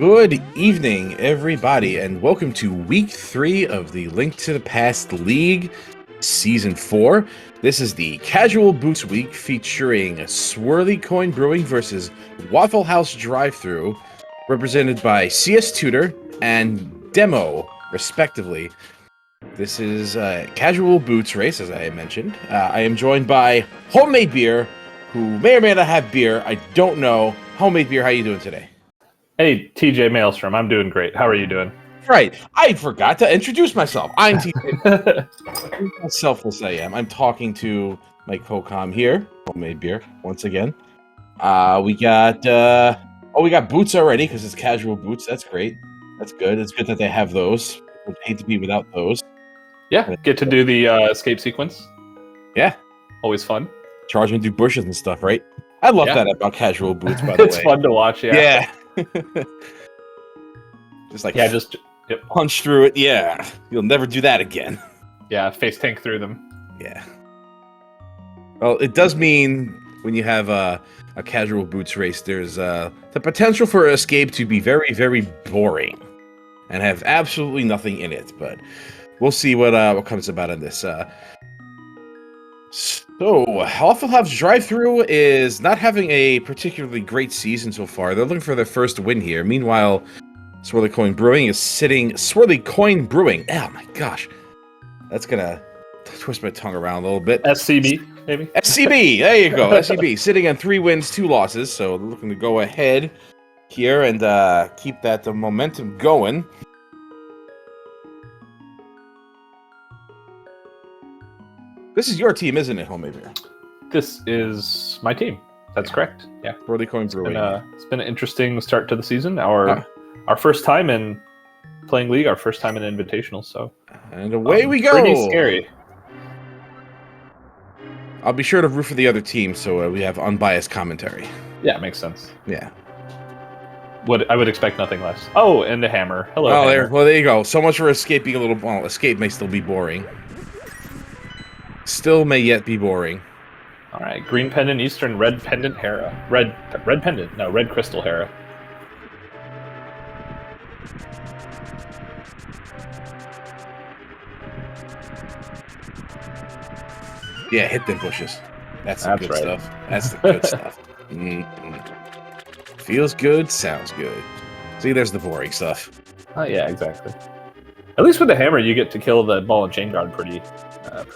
Good evening, everybody, and welcome to Week 3 of the Link to the Past League, Season 4. This is the Casual Boots Week featuring Swirly Coin Brewing versus Waffle House Drive-Thru, represented by CS Tutor and Demo, respectively. This is a Casual Boots race, as I mentioned. I am joined by Homemade Beer, who may or may not have beer. I don't know. Homemade Beer, how are you doing today? Hey, TJ Maelstrom, I'm doing great. How are you doing? Right. I forgot to introduce myself. I'm TJ. How selfless I am. I'm talking to my co-com here, Homemade Beer, once again. We got boots already because it's Casual Boots. That's great. That's good. It's good that they have those. Would hate to be without those. Yeah, get to do the escape sequence. Yeah. Always fun. Charge them through bushes and stuff, right? I love that about Casual Boots, by the way. It's fun to watch, yeah. Yeah. Just punch through it. Yeah. You'll never do that again. Yeah, face tank through them. Yeah. Well, it does mean when you have a Casual Boots race, there's the potential for escape to be very, very boring and have absolutely nothing in it. But we'll see what comes about in this. So, Waffle House Drive-Thru is not having a particularly great season so far. They're looking for their first win here. Meanwhile, Swirly Coin Brewing is sitting... Swirly Coin Brewing! Oh my gosh. That's gonna twist my tongue around a little bit. SCB, maybe? SCB! There you go, SCB. Sitting on 3 wins, 2 losses. So, they're looking to go ahead here and keep that momentum going. This is your team, isn't it, Homemade Beer? This is my team. That's correct. Yeah. Swirly Coin Brewing. It's been an interesting start to the season. Our first time in playing League, our first time in Invitational, so... And away we go! Pretty scary. I'll be sure to root for the other team, so we have unbiased commentary. Yeah, makes sense. Yeah. I would expect nothing less. Oh, and the hammer. Hello, Oh, hammer. there you go. So much for escaping a little... Well, escape may still be boring. Still may yet be boring. All right, green pendant, Eastern, red pendant, Hera. Red pendant. No, red crystal, Hera. Yeah, hit them bushes. That's the good stuff. That's the good stuff. Feels good, sounds good. See, there's the boring stuff. Oh yeah, exactly. At least with the hammer, you get to kill the ball and chain guard pretty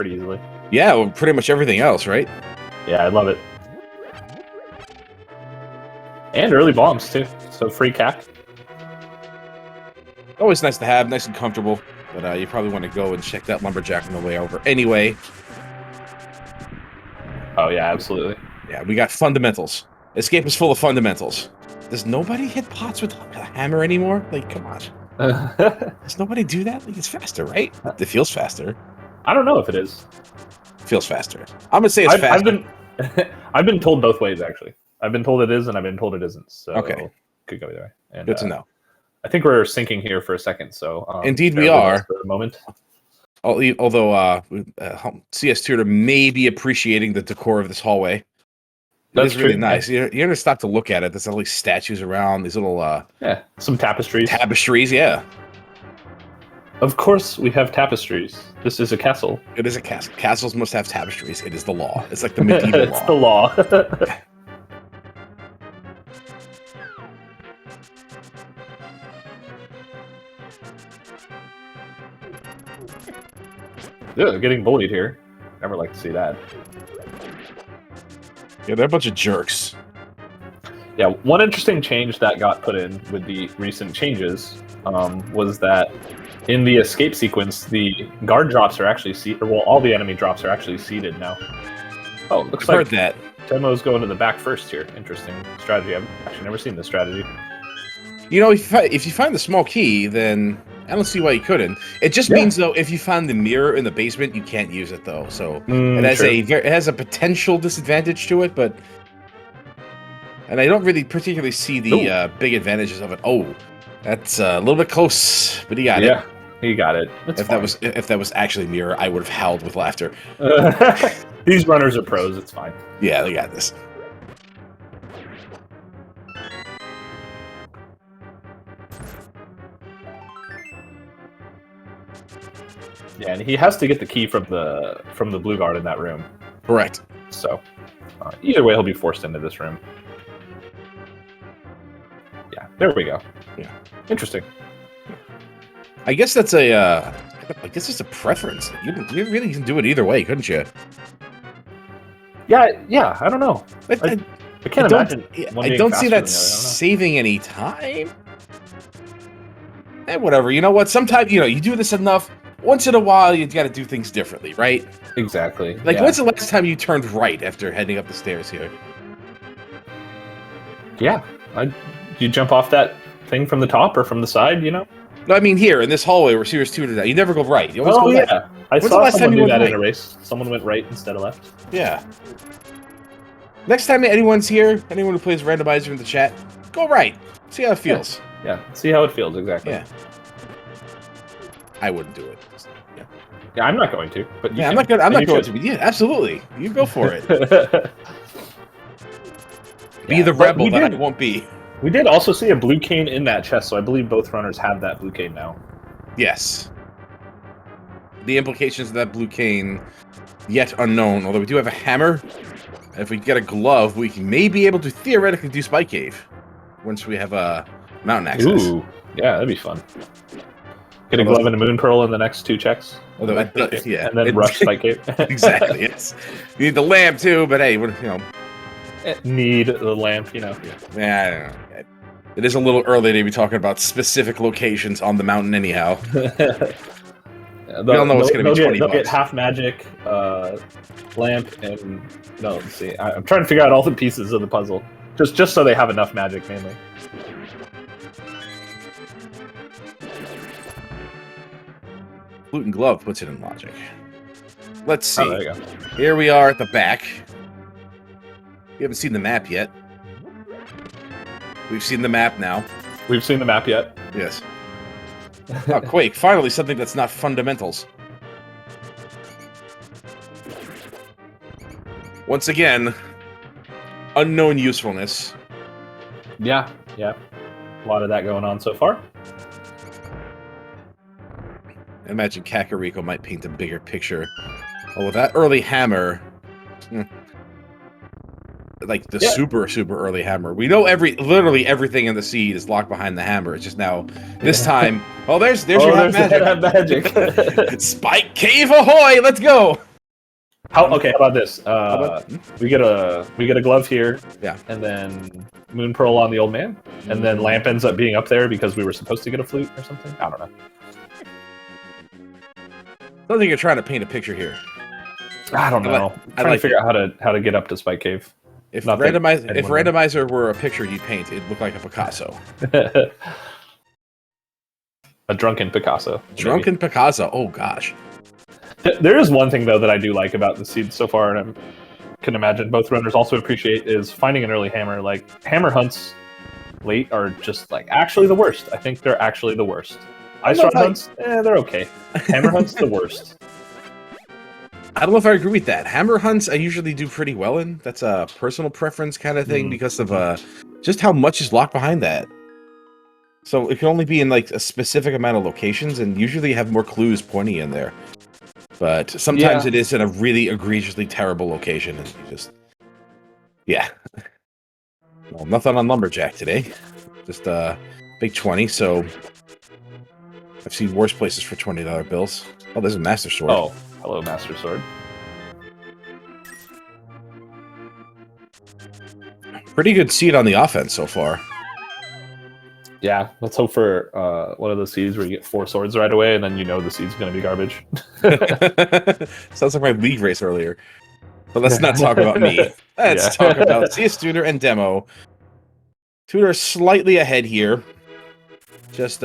easily. Yeah, well, pretty much everything else, right? Yeah, I love it. And early bombs too, so free cac. Always nice to have, nice and comfortable. But you probably want to go and check that lumberjack on the way over anyway. Oh yeah, absolutely. Yeah, we got fundamentals. Escape is full of fundamentals. Does nobody hit pots with a hammer anymore? Like, come on. Does nobody do that? Like, it's faster, right? It feels faster. I don't know if it is. Feels faster. I'm gonna say it's faster. I've been told both ways, actually. I've been told it is, and I've been told it isn't. So okay, could go either way. And, good to know. I think we're syncing here for a second, so indeed we are. For a moment. Although CS Tutor may be appreciating the decor of this hallway. That's really nice. You're gonna stop to look at it. There's all these statues around. These little some tapestries. Tapestries, yeah. Of course, we have tapestries. This is a castle. It is a castle. Castles must have tapestries. It is the law. It's like the medieval it's the law. Yeah, getting bullied here. Never like to see that. Yeah, they're a bunch of jerks. Yeah, one interesting change that got put in with the recent changes was that in the escape sequence, the guard drops are actually seated. Well, all the enemy drops are actually seated now. Oh, looks like that. Demo's going to the back first here. Interesting strategy. I've actually never seen this strategy. You know, if you find the small key, then I don't see why you couldn't. It just means, though, if you find the mirror in the basement, you can't use it, though. So it has a potential disadvantage to it, but... And I don't really particularly see the big advantages of it. Oh, that's a little bit close, but he got it. Yeah, he got it. If that was actually mirror, I would have howled with laughter. These runners are pros. It's fine. Yeah, they got this. Yeah, and he has to get the key from the blue guard in that room. Correct. So either way, he'll be forced into this room. Yeah, there we go. Yeah, interesting. I guess that's a. I guess it's a preference. You really can do it either way, couldn't you? Yeah. I don't know. I can't imagine. I don't see that saving any time. Whatever. You know what? Sometimes you do this enough. Once in a while, you got to do things differently, right? Exactly. Like, when's the last time you turned right after heading up the stairs here? Yeah. You jump off that thing from the top or from the side, No, I mean here in this hallway where Series 2 did that. You never go right. You always go left. Yeah. I saw someone do that in a race. Someone went right instead of left. Yeah. Next time anyone's here, anyone who plays Randomizer in the chat, go right. See how it feels. Yeah. See how it feels, exactly. Yeah. I wouldn't do it. Yeah, I'm not going to. But I'm not going to. Yeah, absolutely. You go for it. Be the rebel that I won't be. We did also see a blue cane in that chest, so I believe both runners have that blue cane now. Yes. The implications of that blue cane, yet unknown. Although we do have a hammer. If we get a glove, we may be able to theoretically do Spike Cave once we have a mountain access. Ooh, yeah, that'd be fun. Get a glove and a moon pearl in the next 2 checks. Although and then rush Spike Cave. Exactly. Yes. You need the lamp too, but hey, need the lamp, Yeah, I don't know. It is a little early to be talking about specific locations on the mountain, anyhow. We don't know what's going to be 20 They'll bucks. get half magic, lamp, and let's see. I'm trying to figure out all the pieces of the puzzle, just so they have enough magic, mainly. Flute and glove puts it in logic. Let's see. Oh, there you go. Here we are at the back. We haven't seen the map yet. We've seen the map now. We've seen the map yet. Yes. Oh, Quake. Finally, something that's not fundamentals. Once again, unknown usefulness. Yeah. A lot of that going on so far. I imagine Kakariko might paint a bigger picture. Oh, with that early hammer... Like the super early hammer. We know literally everything in the seed is locked behind the hammer. It's just now this time. Oh, there's your magic. Spike Cave ahoy! Let's go. How about this? We get a glove here. Yeah. And then moon pearl on the old man, and then lamp ends up being up there because we were supposed to get a flute or something. I don't know. I don't think you're trying to paint a picture here. I don't know. I'm trying to figure out how to get up to Spike Cave. If Randomizer were a picture you'd paint, it'd look like a Picasso. A drunken Picasso. Drunken Picasso. Oh gosh. There is one thing though that I do like about the seeds so far, and I can imagine both runners also appreciate, is finding an early hammer. Like hammer hunts late are just like actually the worst. I think they're actually the worst. Ice rod hunts, they're okay. Hammer hunts, the worst. I don't know if I agree with that. Hammer hunts, I usually do pretty well in. That's a personal preference kind of thing because of just how much is locked behind that. So it can only be in like a specific amount of locations, and usually you have more clues pointing in there. But sometimes it is in a really egregiously terrible location, and you just... Yeah. Well, nothing on Lumberjack today. Just big 20, so... I've seen worse places for $20 bills. Oh, there's a Master Sword. Oh, hello, Master Sword. Pretty good seed on the offense so far. Yeah, let's hope for one of those seeds where you get 4 swords right away, and then you know the seed's going to be garbage. Sounds like my league race earlier. But let's not talk about me. Let's talk about CS Tutor and Demo. Tutor slightly ahead here. Just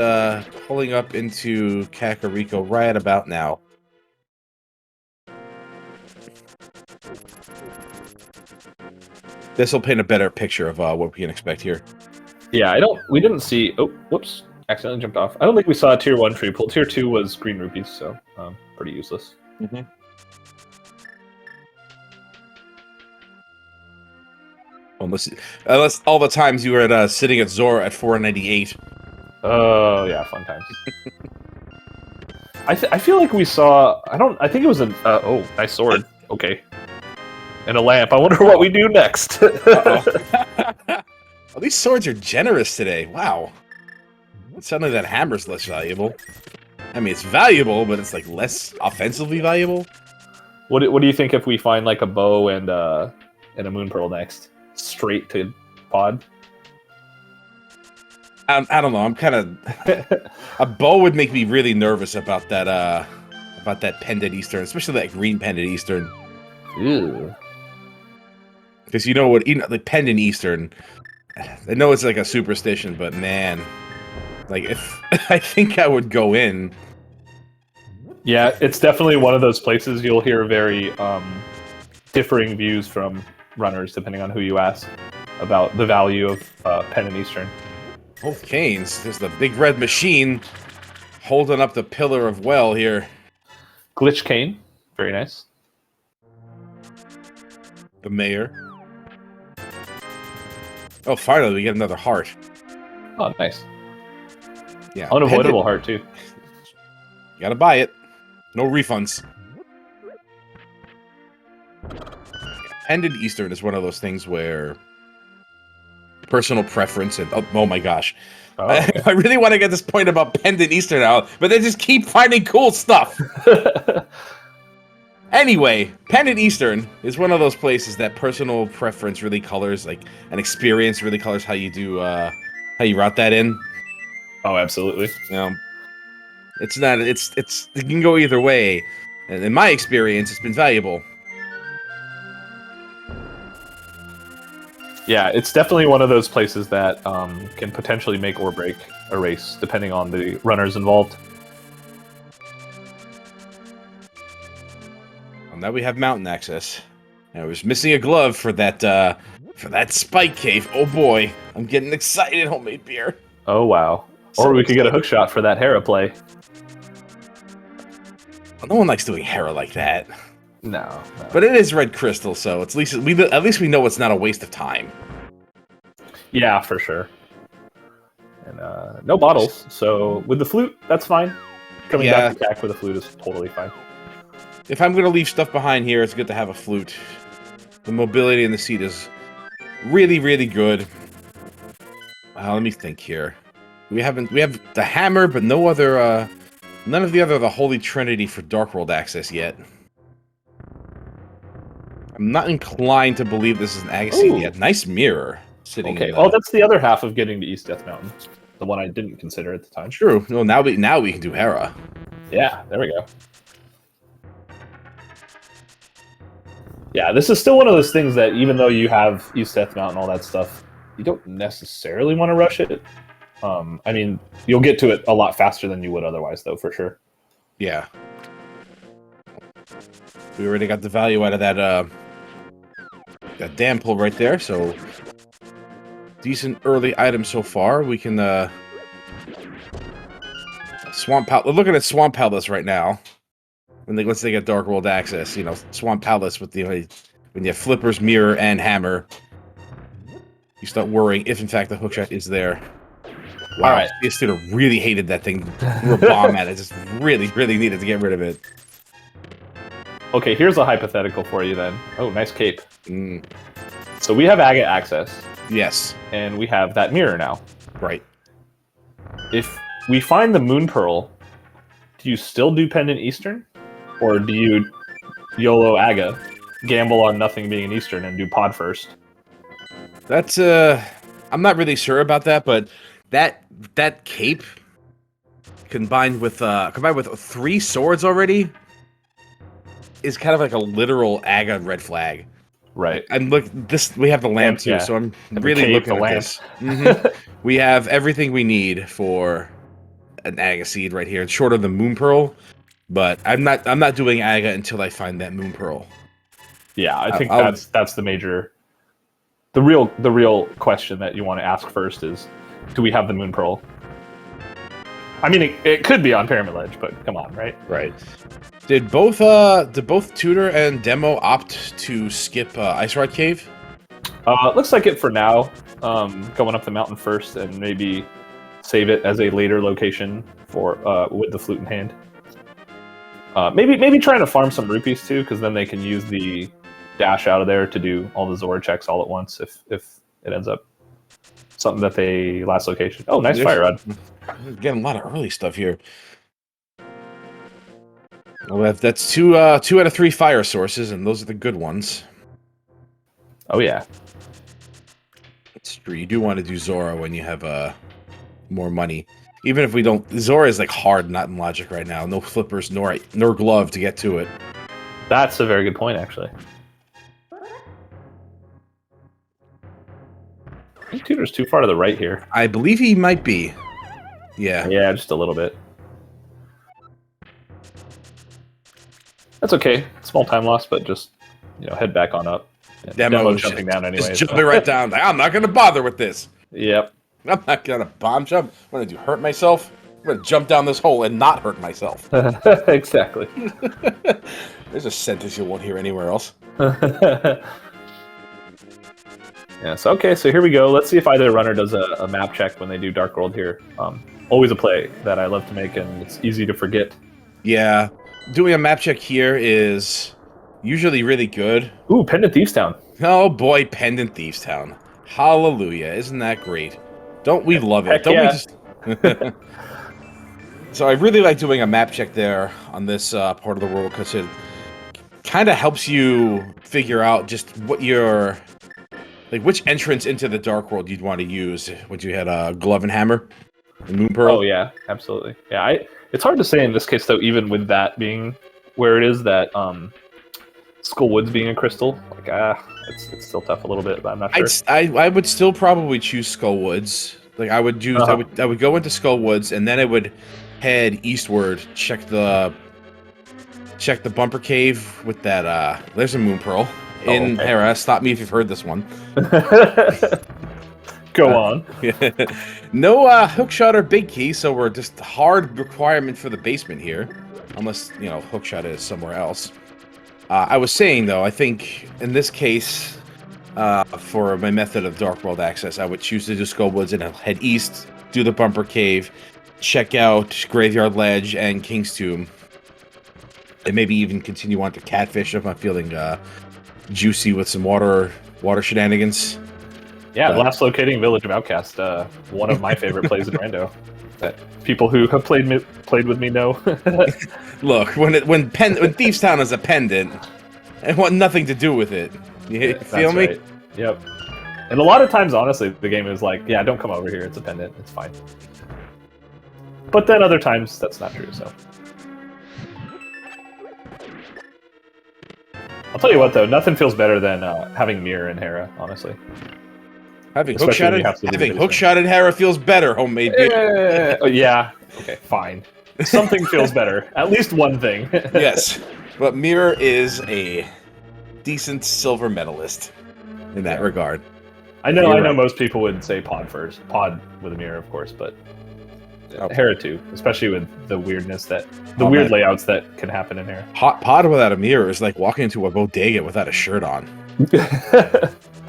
pulling up into Kakariko right about now. This will paint a better picture of what we can expect here. Yeah, we didn't see... Oh, whoops. Accidentally jumped off. I don't think we saw a Tier 1 tree pull. Tier 2 was green rupees, so pretty useless. Mm-hmm. Unless all the times you were sitting at Zora at 498. Oh, yeah, fun times. I feel like we saw. I think it was a. Oh, nice sword. Okay. And a lamp. I wonder what we do next. Uh-oh. Oh, these swords are generous today. Wow. Suddenly that hammer's less valuable. I mean, it's valuable, but it's like less offensively valuable. What do you think if we find like a bow and a moon pearl next, straight to pod? I don't know. I'm kind of a bow would make me really nervous about that pendant eastern, especially that green pendant eastern. Ew. Because you know what, the pendant eastern. I know it's like a superstition, but man, like if I think I would go in. Yeah, it's definitely one of those places you'll hear very differing views from runners, depending on who you ask, about the value of pendant eastern. Both canes. There's the big red machine holding up the pillar of well here. Glitch cane, very nice. The mayor. Oh, finally we get another heart. Oh, nice. Yeah, Unavoidable heart too. You gotta buy it. No refunds. Pendant Eastern is one of those things where personal preference and oh my gosh. Oh. I really want to get this point about Pendant Eastern out, but they just keep finding cool stuff. Anyway, Pendant Eastern is one of those places that personal preference really colors, like an experience really colors how you do how you route that in. Oh, absolutely. It's not. It can go either way, and in my experience, it's been valuable. Yeah, it's definitely one of those places that can potentially make or break a race, depending on the runners involved. Well, now we have mountain access. I was missing a glove for that spike cave. Oh boy, I'm getting excited. Homemade beer. Oh wow! Or we could get a hook shot for that Hera play. Well, no one likes doing Hera like that. No. But it is red crystal, so at least we know it's not a waste of time. Yeah, for sure. And no bottles, so with the flute, that's fine. Coming back to attack with a flute is totally fine. If I'm gonna leave stuff behind here, it's good to have a flute. The mobility in the seat is really, really good. Let me think here. We have the hammer, but no other. None of the Holy Trinity for Dark World access yet. I'm not inclined to believe this is an Agassiz yet. Nice mirror sitting. Okay. Oh, that's the other half of getting to East Death Mountain. The one I didn't consider at the time. True. No, now we can do Hera. Yeah, there we go. Yeah, this is still one of those things that even though you have East Death Mountain and all that stuff, you don't necessarily want to rush it. I mean, you'll get to it a lot faster than you would otherwise, though, for sure. Yeah. We already got the value out of that dam pull right there, so decent early item so far. We can Swamp Palace. We're looking at Swamp Palace right now. Once they get Dark World access, you know, Swamp Palace with the when you have flippers, mirror, and hammer, you start worrying if in fact the hookshot is there. Wow, Alright. this dude really hated that thing. Threw a bomb at it. Just really, really needed to get rid of it. Okay, here's a hypothetical for you then. Oh, nice cape. Mm. So we have agate access. Yes. And we have that mirror now. Right. If we find the Moon Pearl, do you still do Pendant Eastern? Or do you YOLO Aga, gamble on nothing being an Eastern, and do Pod first? That's, I'm not really sure about that, but that cape combined with 3 swords already is kind of like a literal Aga red flag. Right. And look, we have the lamp too, so I'm really cape, looking the at lamp. this. Mm-hmm. We have everything we need for an Aga seed right here, short of the Moon Pearl. But I'm not doing Aga until I find that Moon Pearl. Yeah, I think that's the major, the real question that you want to ask first is, do we have the Moon Pearl? I mean, it could be on Pyramid Ledge, but come on, right? Right. Did both Tutor and Demo opt to skip Ice Rod Cave? Looks like it for now. Going up the mountain first, and maybe save it as a later location for with the flute in hand. Maybe trying to farm some rupees too, because then they can use the dash out of there to do all the Zora checks all at once if it ends up something that they last location. Oh, nice fire rod. Getting a lot of early stuff here. Well, that's two out of 3 fire sources, and those are the good ones. Oh yeah. It's true. You do want to do Zora when you have more money. Even if we don't, Zora is like hard, not in logic right now. No flippers, nor glove to get to it. That's a very good point, actually. I think Tutor's too far to the right here. I believe he might be. Yeah. Yeah, just a little bit. That's okay. Small time loss, but just head back on up. Demo jumping down anyway. Just jumping right down. Like, I'm not going to bother with this. Yep. I'm not going to bomb jump. I'm going to hurt myself. I'm going to jump down this hole and not hurt myself. Exactly. There's a sentence you won't hear anywhere else. Yeah, so here we go. Let's see if either runner does a map check when they do Dark World here. Always a play that I love to make, and it's easy to forget. Yeah. Doing a map check here is usually really good. Ooh, Pendant Thieves Town. Oh boy, Pendant Thieves Town. Hallelujah. Isn't that great? Don't we love it? Heck Don't yeah. we just... So I really like doing a map check there on this part of the world, because it kind of helps you figure out just what your... Like, which entrance into the Dark World you'd want to use. Would you had a Glove and Hammer? And Moon Pearl? Oh, yeah, absolutely. Yeah, it's hard to say in this case, though, even with that being where it is, that Skull Woods being a crystal, like, it's still tough a little bit, but I'm not sure. I would still probably choose Skull Woods. Like, I would use, I would go into Skull Woods, and then I would head eastward, check the bumper cave with that, there's a Moon Pearl. In Hera. Stop me if you've heard this one. Go on. No hookshot or big key, so we're just hard requirement for the basement here. Unless, hookshot is somewhere else. I was saying, though, I think in this case, for my method of Dark World access, I would choose to do Skull Woods and head east, do the bumper cave, check out Graveyard Ledge and King's Tomb, and maybe even continue on to Catfish if I'm feeling juicy with some water shenanigans. Yeah, last locating Village of Outcast, one of my favorite plays in Rando. That people who have played with me know. Look, when Thieves Town is a pendant, I want nothing to do with it. You feel me? Right. Yep. And a lot of times, honestly, the game is like, yeah, don't come over here. It's a pendant. It's fine. But then other times, that's not true. So. I'll tell you what, though, nothing feels better than having Mirror in Hera, honestly. Having hookshotted Hera feels better, homemade beer. Yeah, okay, fine. Something feels better. At least one thing. Yes, but Mirror is a decent silver medalist in that regard. I know most people would say Pod first. Pod with a Mirror, of course, but Hera too, especially with the weirdness weird layouts that can happen in Hera. Pod without a mirror is like walking into a bodega without a shirt on.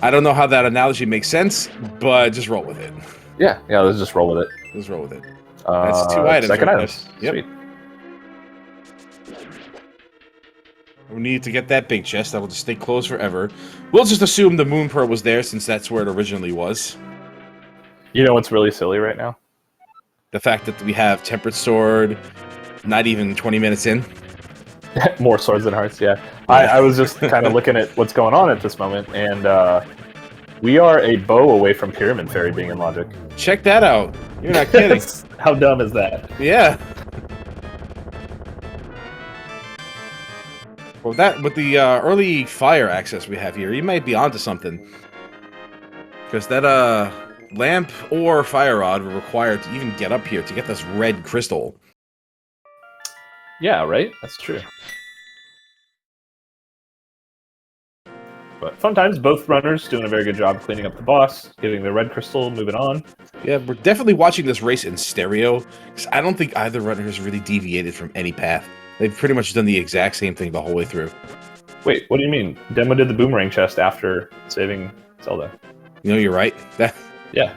I don't know how that analogy makes sense, but just roll with it. Yeah, let's just roll with it. Let's roll with it. That's 2 items. Second items. Yep. Sweet. We need to get that big chest. That will just stay closed forever. We'll just assume the Moon Pearl was there since that's where it originally was. You know what's really silly right now? The fact that we have Tempered Sword, not even 20 minutes in. More swords than hearts, yeah. I was just kind of looking at what's going on at this moment, and we are a bow away from Pyramid Fairy being in Logic. Check that out. You're not kidding. How dumb is that? Yeah. Well, with the early fire access we have here, you might be onto something. Because that lamp or fire rod were required to even get up here to get this red crystal. Yeah, right? That's true. But fun times, both runners doing a very good job cleaning up the boss, getting the red crystal, moving on. Yeah, we're definitely watching this race in stereo, because I don't think either runner has really deviated from any path. They've pretty much done the exact same thing the whole way through. Wait, what do you mean? Demo did the boomerang chest after saving Zelda. You know, you're right. Yeah.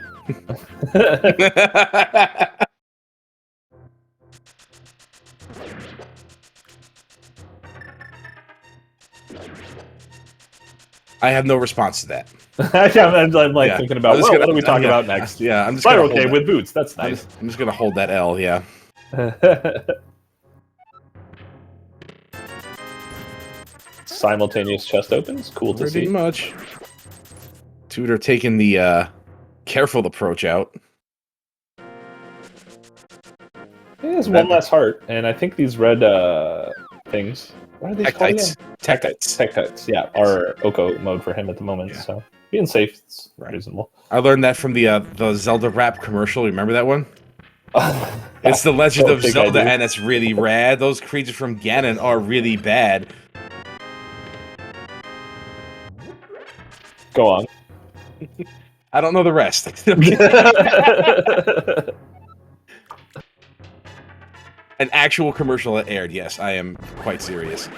I have no response to that. I'm like thinking about, well, what do we talk about next? Yeah, I'm just Spiral Cave with boots. That's nice. I'm just gonna hold that L. Yeah. Simultaneous chest opens. Cool to see. Pretty much. Tudor taking the careful approach out. There's one less heart, and I think these red things. What are these called again? Tektites. Tektites, yeah, are Oko mode for him at the moment. Yeah. So being safe, it's reasonable. I learned that from the Zelda rap commercial. Remember that one? It's the Legend of Zelda, and it's really rad. Those creatures from Ganon are really bad. Go on. I don't know the rest. An actual commercial that aired. Yes, I am quite serious.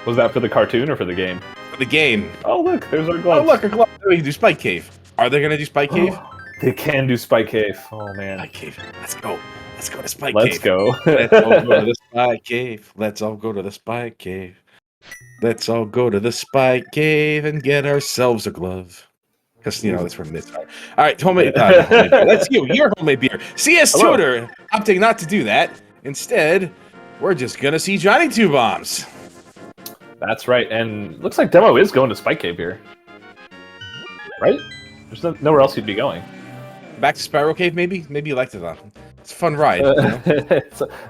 Was that for the cartoon or for the game? For the game. Oh, look, there's our gloves. Oh, look, a glove. We can do Spike Cave. Are they going to do Spike Cave? They can do Spike Cave. Oh, man. Spike Cave. Let's go. Let's go to Spike Let's Cave. Go. Let's all go to the Spike Cave. Let's all go to the Spike Cave. Let's all go to the Spike Cave and get ourselves a glove. Because, you know, that's from this. All right, homemade beer. That's you. Your homemade beer. CS Hello. Tudor opting not to do that. Instead, we're just going to see Johnny Two Bombs. That's right. And looks like Demo is going to Spike Cave here. Right? There's nowhere else he'd be going. Back to Spiral Cave, maybe? Maybe you liked it, though. It's a fun ride. You know?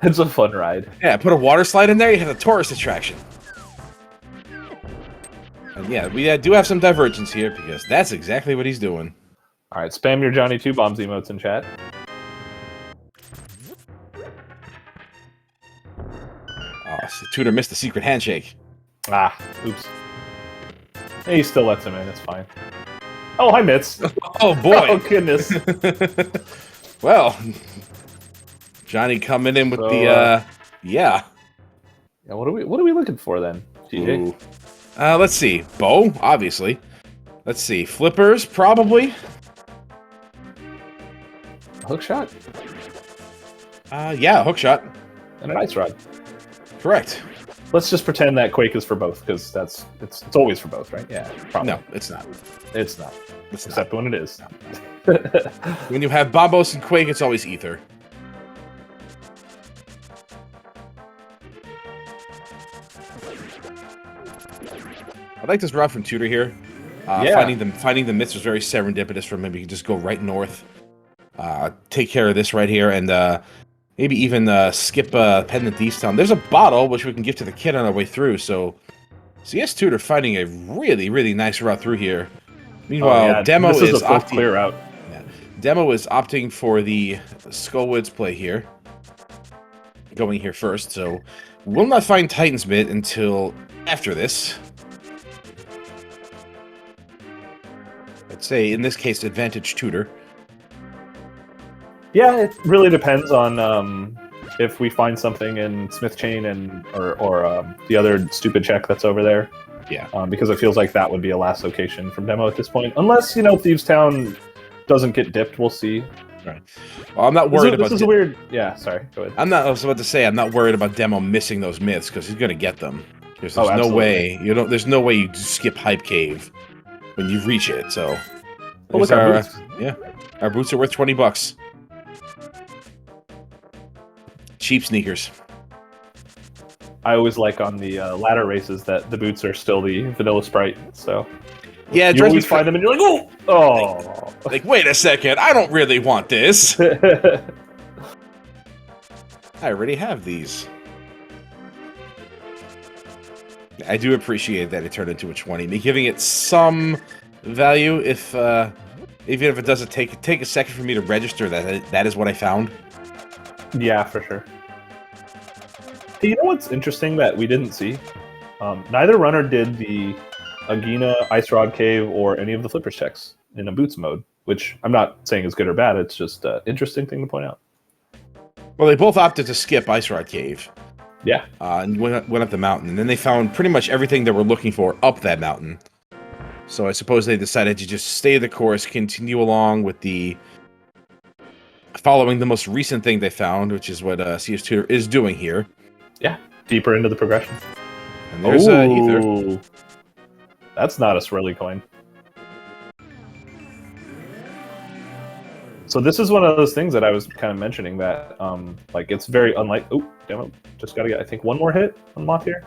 It's a fun ride. Yeah, put a water slide in there, you have a tourist attraction. And yeah, we do have some divergence here, because that's exactly what he's doing. All right, spam your Johnny Two Bombs emotes in chat. Oh, so Tudor missed the secret handshake. Ah, oops. He still lets him in, it's fine. Oh, hi, Mitz. Oh, boy. Oh, goodness. Well, Johnny coming in with So, yeah. Yeah, what are we looking for then, TJ? Let's see. Bow, obviously. Let's see. Flippers, probably. Hook shot? Yeah, hook shot. And an ice rod. Correct. Let's just pretend that Quake is for both, because it's always for both, right? Yeah, probably. No, it's not. It's not. It's Except when it is. When you have Bombos and Quake, it's always Ether. I like this route from Tudor here. Yeah. Finding the myths was very serendipitous for him. Maybe you can just go right north, take care of this right here, and maybe even skip Pendant East Town. There's a bottle which we can give to the kid on our way through. So CS Tudor finding a really, really nice route through here. Meanwhile, Demo this is a opting clear route. Yeah. Demo is opting for the Skullwoods play here, going here first. So we'll not find Titan's Mid until after this. I'd say in this case, advantage Tudor. Yeah, it really depends on if we find something in Smith Chain and or the other stupid check that's over there. Yeah. Because it feels like that would be a last location from Demo at this point. Unless, Thieves Town doesn't get dipped, we'll see. Right. Well, I'm not worried about this. Is weird. Yeah, sorry. Go ahead. I was about to say I'm not worried about Demo missing those myths because he's gonna get them. There's no absolutely. way there's no way you skip Hype Cave when you reach it. So. Oh, look, our boots. Yeah, our boots are worth $20. Cheap sneakers. I always like on the ladder races that the boots are still the vanilla Sprite. So yeah, you always find them and you're like, oh, like wait a second, I don't really want this. I already have these. I do appreciate that it turned into a 20. Me giving it some value, if even if it doesn't take a second for me to register that is what I found. Yeah, for sure. Hey, you know what's interesting that we didn't see? Neither runner did the Agina, Ice Rod Cave, or any of the Flippers checks in a boots mode, which I'm not saying is good or bad. It's just an interesting thing to point out. Well, they both opted to skip Ice Rod Cave. Yeah. And went up the mountain, and then they found pretty much everything they were looking for up that mountain. So I suppose they decided to just stay the course, continue along with following the most recent thing they found, which is what CS Tudor is doing here. Yeah, deeper into the progression. And there's Ether. Ooh. That's not a Swirly coin. So this is one of those things that I was kind of mentioning that, like, it's very unlike. Oh, damn it! Just gotta get, I think, one more hit on Moth here.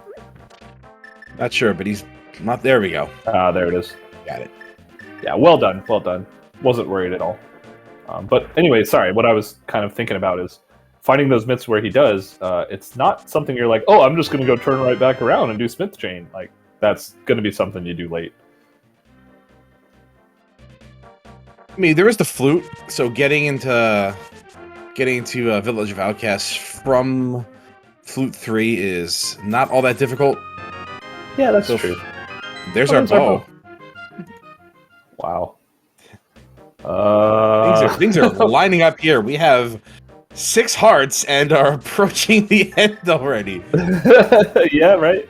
Not sure, but he's not. There we go. There it is. Got it. Yeah, well done, well done. Wasn't worried at all. But anyway, sorry. What I was kind of thinking about is finding those myths where he does. It's not something you're like, oh, I'm just gonna go turn right back around and do Smith Chain. Like, that's gonna be something you do late. I mean, there is the flute, so getting into Village of Outcasts from Flute 3 is not all that difficult. Yeah, that's true. There's our bow. Wow. Things are lining up here. We have 6 hearts and are approaching the end already. Yeah, right.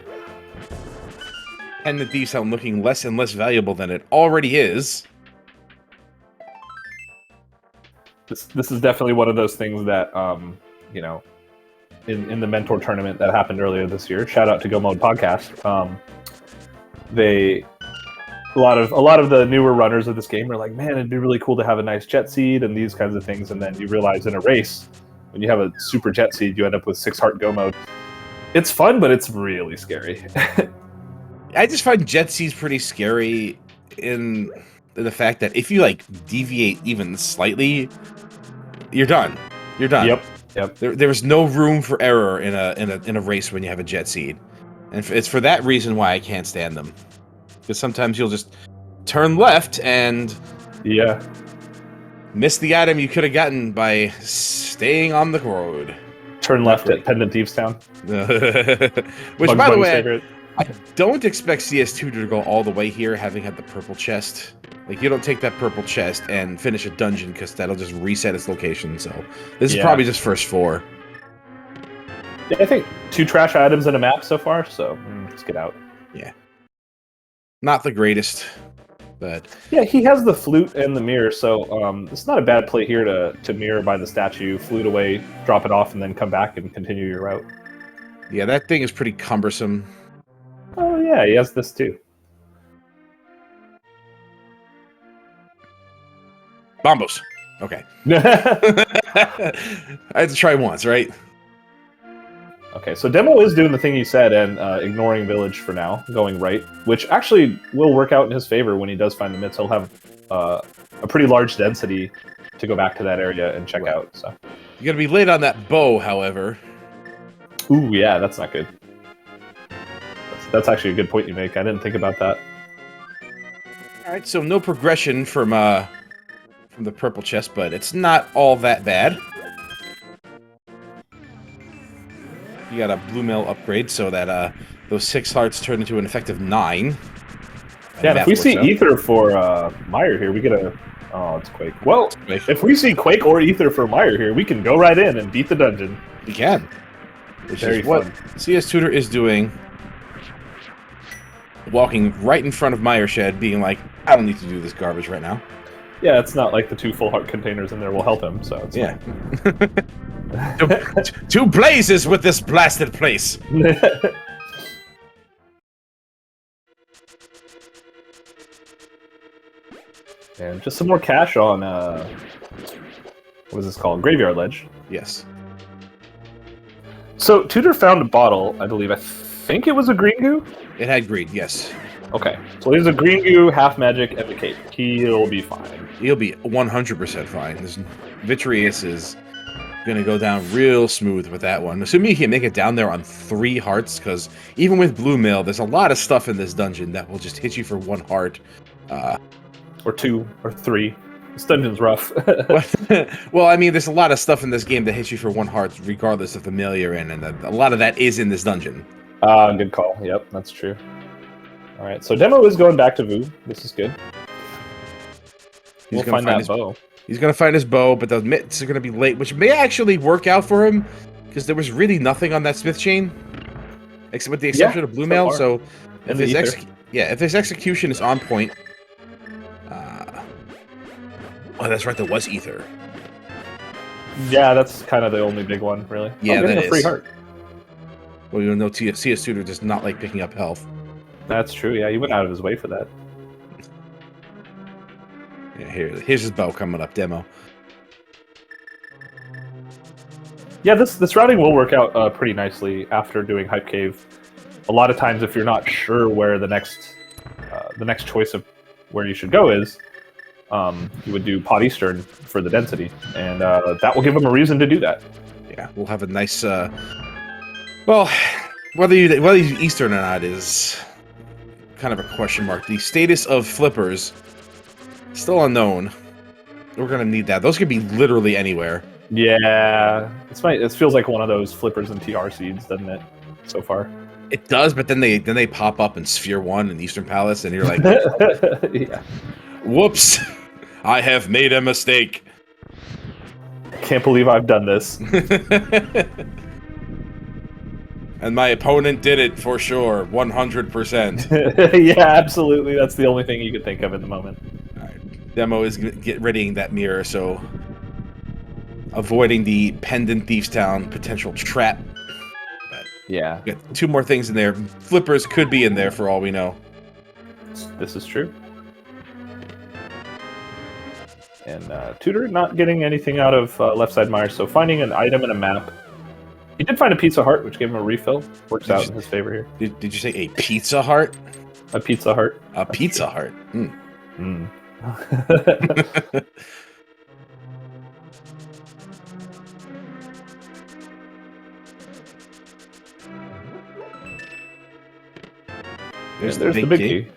And the Thieves Helm looking less and less valuable than it already is. This is definitely one of those things that, you know, in the mentor tournament that happened earlier this year. Shout out to Go Mode Podcast. A lot of the newer runners of this game are like, man, it'd be really cool to have a nice jet seed and these kinds of things. And then you realize in a race, when you have a super jet seed, you end up with 6 heart Go Mode. It's fun, but it's really scary. I just find jet seeds pretty scary in the fact that if you like deviate even slightly, you're done. You're done. Yep. There's no room for error in a race when you have a jet seed, and it's for that reason why I can't stand them. Because sometimes you'll just turn left and miss the item you could have gotten by staying on the road. Turn left at Pendant Thieves Town. Which, Bugs by the Bunny's way, favorite. I don't expect CS2 to go all the way here, having had the purple chest. Like, you don't take that purple chest and finish a dungeon, because that'll just reset its location, so this is probably just first 4. Yeah, I think 2 trash items in a map so far, so let's get out. Yeah. Not the greatest, but... Yeah, he has the flute and the mirror, so it's not a bad play here to mirror by the statue, flute away, drop it off, and then come back and continue your route. Yeah, that thing is pretty cumbersome. Oh yeah, he has this too. Bombos. Okay. I had to try once, right? Okay, so Demo is doing the thing you said and ignoring Village for now, going right, which actually will work out in his favor when he does find the myths. He'll have a pretty large density to go back to that area and check out. So you gotta be late on that bow, however. Ooh, yeah, that's not good. That's actually a good point you make. I didn't think about that. All right, so no progression from the purple chest, but it's not all that bad. You got a blue mail upgrade, so that those 6 hearts turn into an effective 9. Yeah, and if we see Ether for Meyer here, we get a... Oh, it's Quake. Well, if we see Quake or Ether for Meyer here, we can go right in and beat the dungeon. We can. Which is what CS Tutor is doing. Walking right in front of Meyer Shed, being like, I don't need to do this garbage right now. Yeah, it's not like the 2 full heart containers in there will help him, so it's Two blazes with this blasted place. And just some more cash on, what is this called? Graveyard Ledge. Yes. So, Tudor found a bottle, I believe. I think it was a green goo? It had green, yes. Okay. So he's a green goo, half magic, and the cape. He'll be fine. He'll be 100% fine. This Vitreous is going to go down real smooth with that one. Assuming he can make it down there on 3 hearts, because even with Blue Mail, there's a lot of stuff in this dungeon that will just hit you for 1 heart. Or 2, or 3. This dungeon's rough. Well, I mean, there's a lot of stuff in this game that hits you for 1 heart, regardless of the mail you're in, and a lot of that is in this dungeon. Good call. Yep, that's true. Alright, so Demo is going back to Vu. This is good. We'll find that bow. He's going to find his bow, but the mitts are going to be late, which may actually work out for him, because there was really nothing on that Smith chain, except with the exception of Blue Mail. So if his execution is on point, oh, that's right, there was Ether. Yeah, that's kind of the only big one, really. Yeah, that is. Free heart. Well, you'll know CS Tutor does not like picking up health. That's true. Yeah, he went out of his way for that. Yeah, here's his bow coming up. Demo. Yeah, this routing will work out pretty nicely after doing Hype Cave. A lot of times, if you're not sure where the next choice of where you should go is, you would do Pod Eastern for the density, and that will give them a reason to do that. Yeah, we'll have a nice. Well, whether you Eastern or not is kind of a question mark. The status of flippers still unknown. We're gonna need that. Those could be literally anywhere. Yeah, it feels like one of those flippers and TR seeds, doesn't it? So far, it does, but then they pop up in Sphere 1 and Eastern Palace, and you're like, yeah. Whoops, I have made a mistake. Can't believe I've done this. And my opponent did it for sure, 100%. Yeah, absolutely. That's the only thing you could think of in the moment. All right. Demo is readying that mirror, so avoiding the Pendant Thieves Town potential trap. But yeah, got 2 more things in there. Flippers could be in there for all we know. This is true. And Tutor not getting anything out of left side Myers, so finding an item and a map. He did find a Pizza Heart, which gave him a refill. Works out in his favor here. Did you say a Pizza Heart? A Pizza Heart. A Pizza Heart. Mm. There's the big key.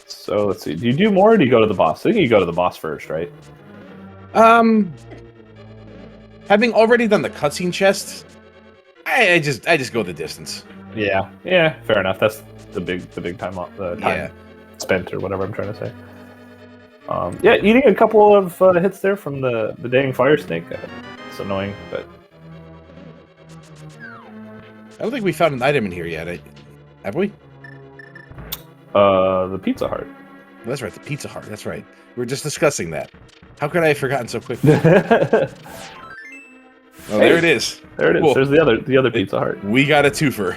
So let's see. Do you do more, or do you go to the boss? I think you go to the boss first, right? Having already done the cutscene chest, I just go the distance. Yeah, fair enough. That's the big time spent, or whatever I'm trying to say. Yeah, eating a couple of hits there from the dang fire snake. It's annoying, but I don't think we found an item in here yet. Have we? The Pizza Heart. That's right, the Pizza Heart. That's right. We were just discussing that. How could I have forgotten so quickly? Oh, there it is. There it is. Cool. There's the other Pizza Heart. We got a twofer.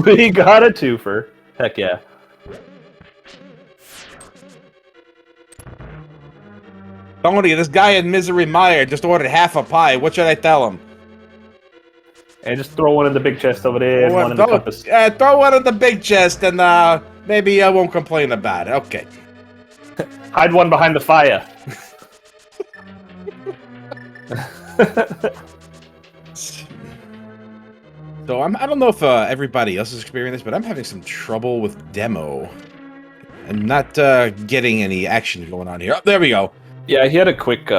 We got a twofer. Heck yeah. Tony, this guy in Misery Mire just ordered half a pie. What should I tell him? And just throw one in the big chest over there, and one in the compass. Throw one in the big chest, and maybe I won't complain about it. Okay. Hide one behind the fire. So I don't know if everybody else is experiencing this, but I'm having some trouble with demo. I'm not getting any action going on here. Oh, there we go. Yeah, he had a quick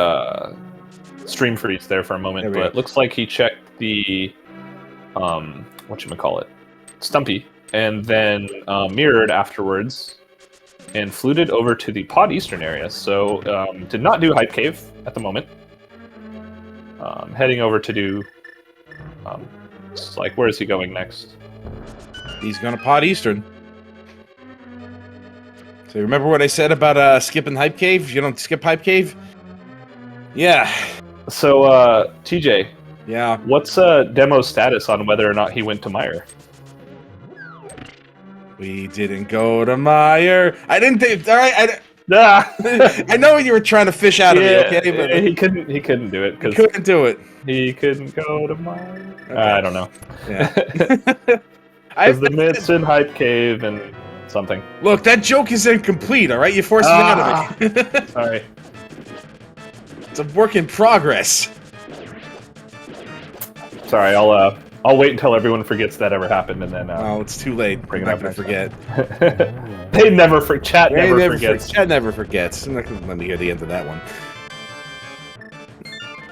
stream freeze there for a moment, but it looks like he checked the whatchamacallit, Stumpy, and then mirrored afterwards and fluted over to the Pod Eastern area. So did not do Hype Cave at the moment. Heading over to do where is he going next? He's going to Pod Eastern. So remember what I said about skipping Hype Cave? You don't skip Hype Cave? Yeah. So TJ. Yeah. What's Demo's status on whether or not he went to Meyer? We didn't go to Meyer. I didn't think. All right. I know you were trying to fish out of me. Okay, but he couldn't do it. He couldn't do it. He couldn't go to Meyer. Okay. I don't know. Yeah. Because the myths in Hype Cave and something. Look, that joke is incomplete. All right, you forced me out of it. Sorry. It's a work in progress. Sorry, I'll wait until everyone forgets that ever happened, and then. Oh, it's too late. Bring I'm not gonna forget. They never forget. Chat never forgets. Chat never forgets. I'm not gonna let me hear the end of that one.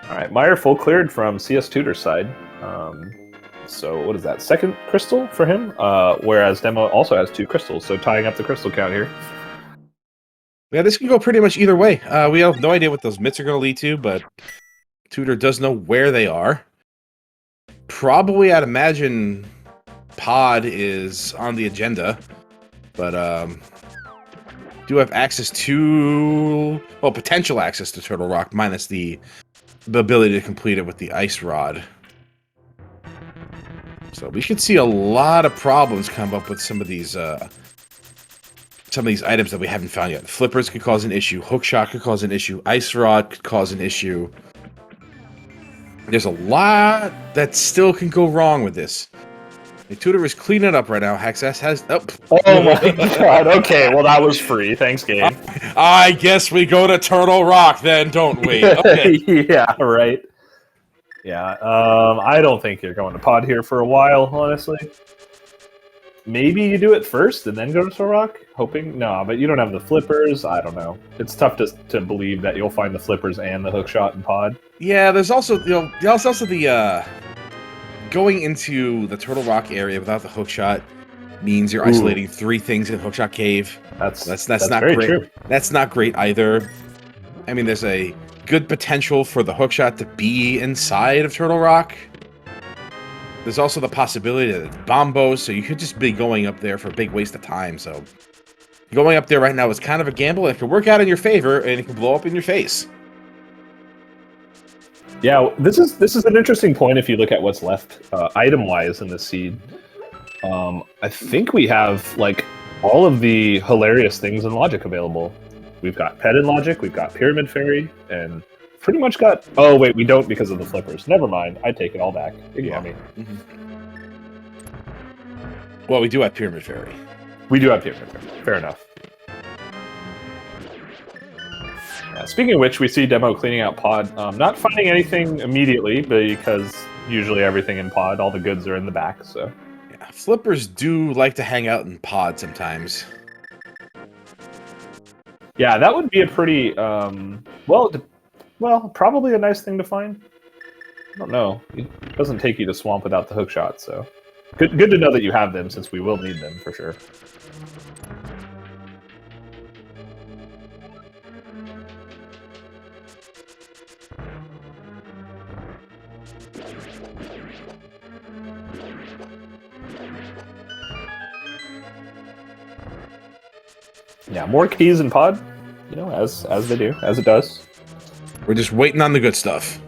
All right, Meyer full cleared from CS Tutor's side. So what is that? Second crystal for him. Whereas Demo also has 2 crystals, so tying up the crystal count here. Yeah, this can go pretty much either way. We have no idea what those myths are going to lead to, but Tutor does know where they are. Probably, I'd imagine, Pod is on the agenda, but do have access to, well, potential access to Turtle Rock, minus the ability to complete it with the Ice Rod. So we should see a lot of problems come up with some of these items that we haven't found yet. Flippers could cause an issue. Hookshot could cause an issue. Ice Rod could cause an issue. There's a lot that still can go wrong with this. The tutor is cleaning it up right now. Hexas has... Oh my god, okay, well that was free. Thanks, game. I guess we go to Turtle Rock then, don't we? Okay. Yeah, right. Yeah, I don't think you're going to pod here for a while, honestly. Maybe you do it first and then go to Turtle Rock? Hoping? No, but you don't have the flippers. I don't know. It's tough to believe that you'll find the flippers and the hookshot in pod. Yeah, there's also, there's also the, going into the Turtle Rock area without the hookshot means you're isolating 3 things in Hookshot Cave. That's not very great. true. That's not great either. I mean, there's a good potential for the hookshot to be inside of Turtle Rock. There's also the possibility that it's bombos, so you could just be going up there for a big waste of time. So going up there right now is kind of a gamble. It could work out in your favor, and it can blow up in your face. Yeah, this is an interesting point if you look at what's left item-wise in the seed. I think we have like all of the hilarious things in Logic available. We've got Pet in Logic, we've got Pyramid Fairy, and pretty much got... Oh wait, we don't because of the flippers. Never mind, I take it all back. Ignore me. Mm-hmm. Well, we do have Pyramid Fairy. We do have Pyramid Fairy. Fair enough. Speaking of which, we see Demo cleaning out pod. Not finding anything immediately, because usually everything in pod, all the goods are in the back, so... Yeah, flippers do like to hang out in pod sometimes. Yeah, that would be a pretty, well, probably a nice thing to find. I don't know. It doesn't take you to Swamp without the hookshot, so... Good to know that you have them, since we will need them, for sure. Yeah, more keys in pod, you know, as they do, as it does. We're just waiting on the good stuff.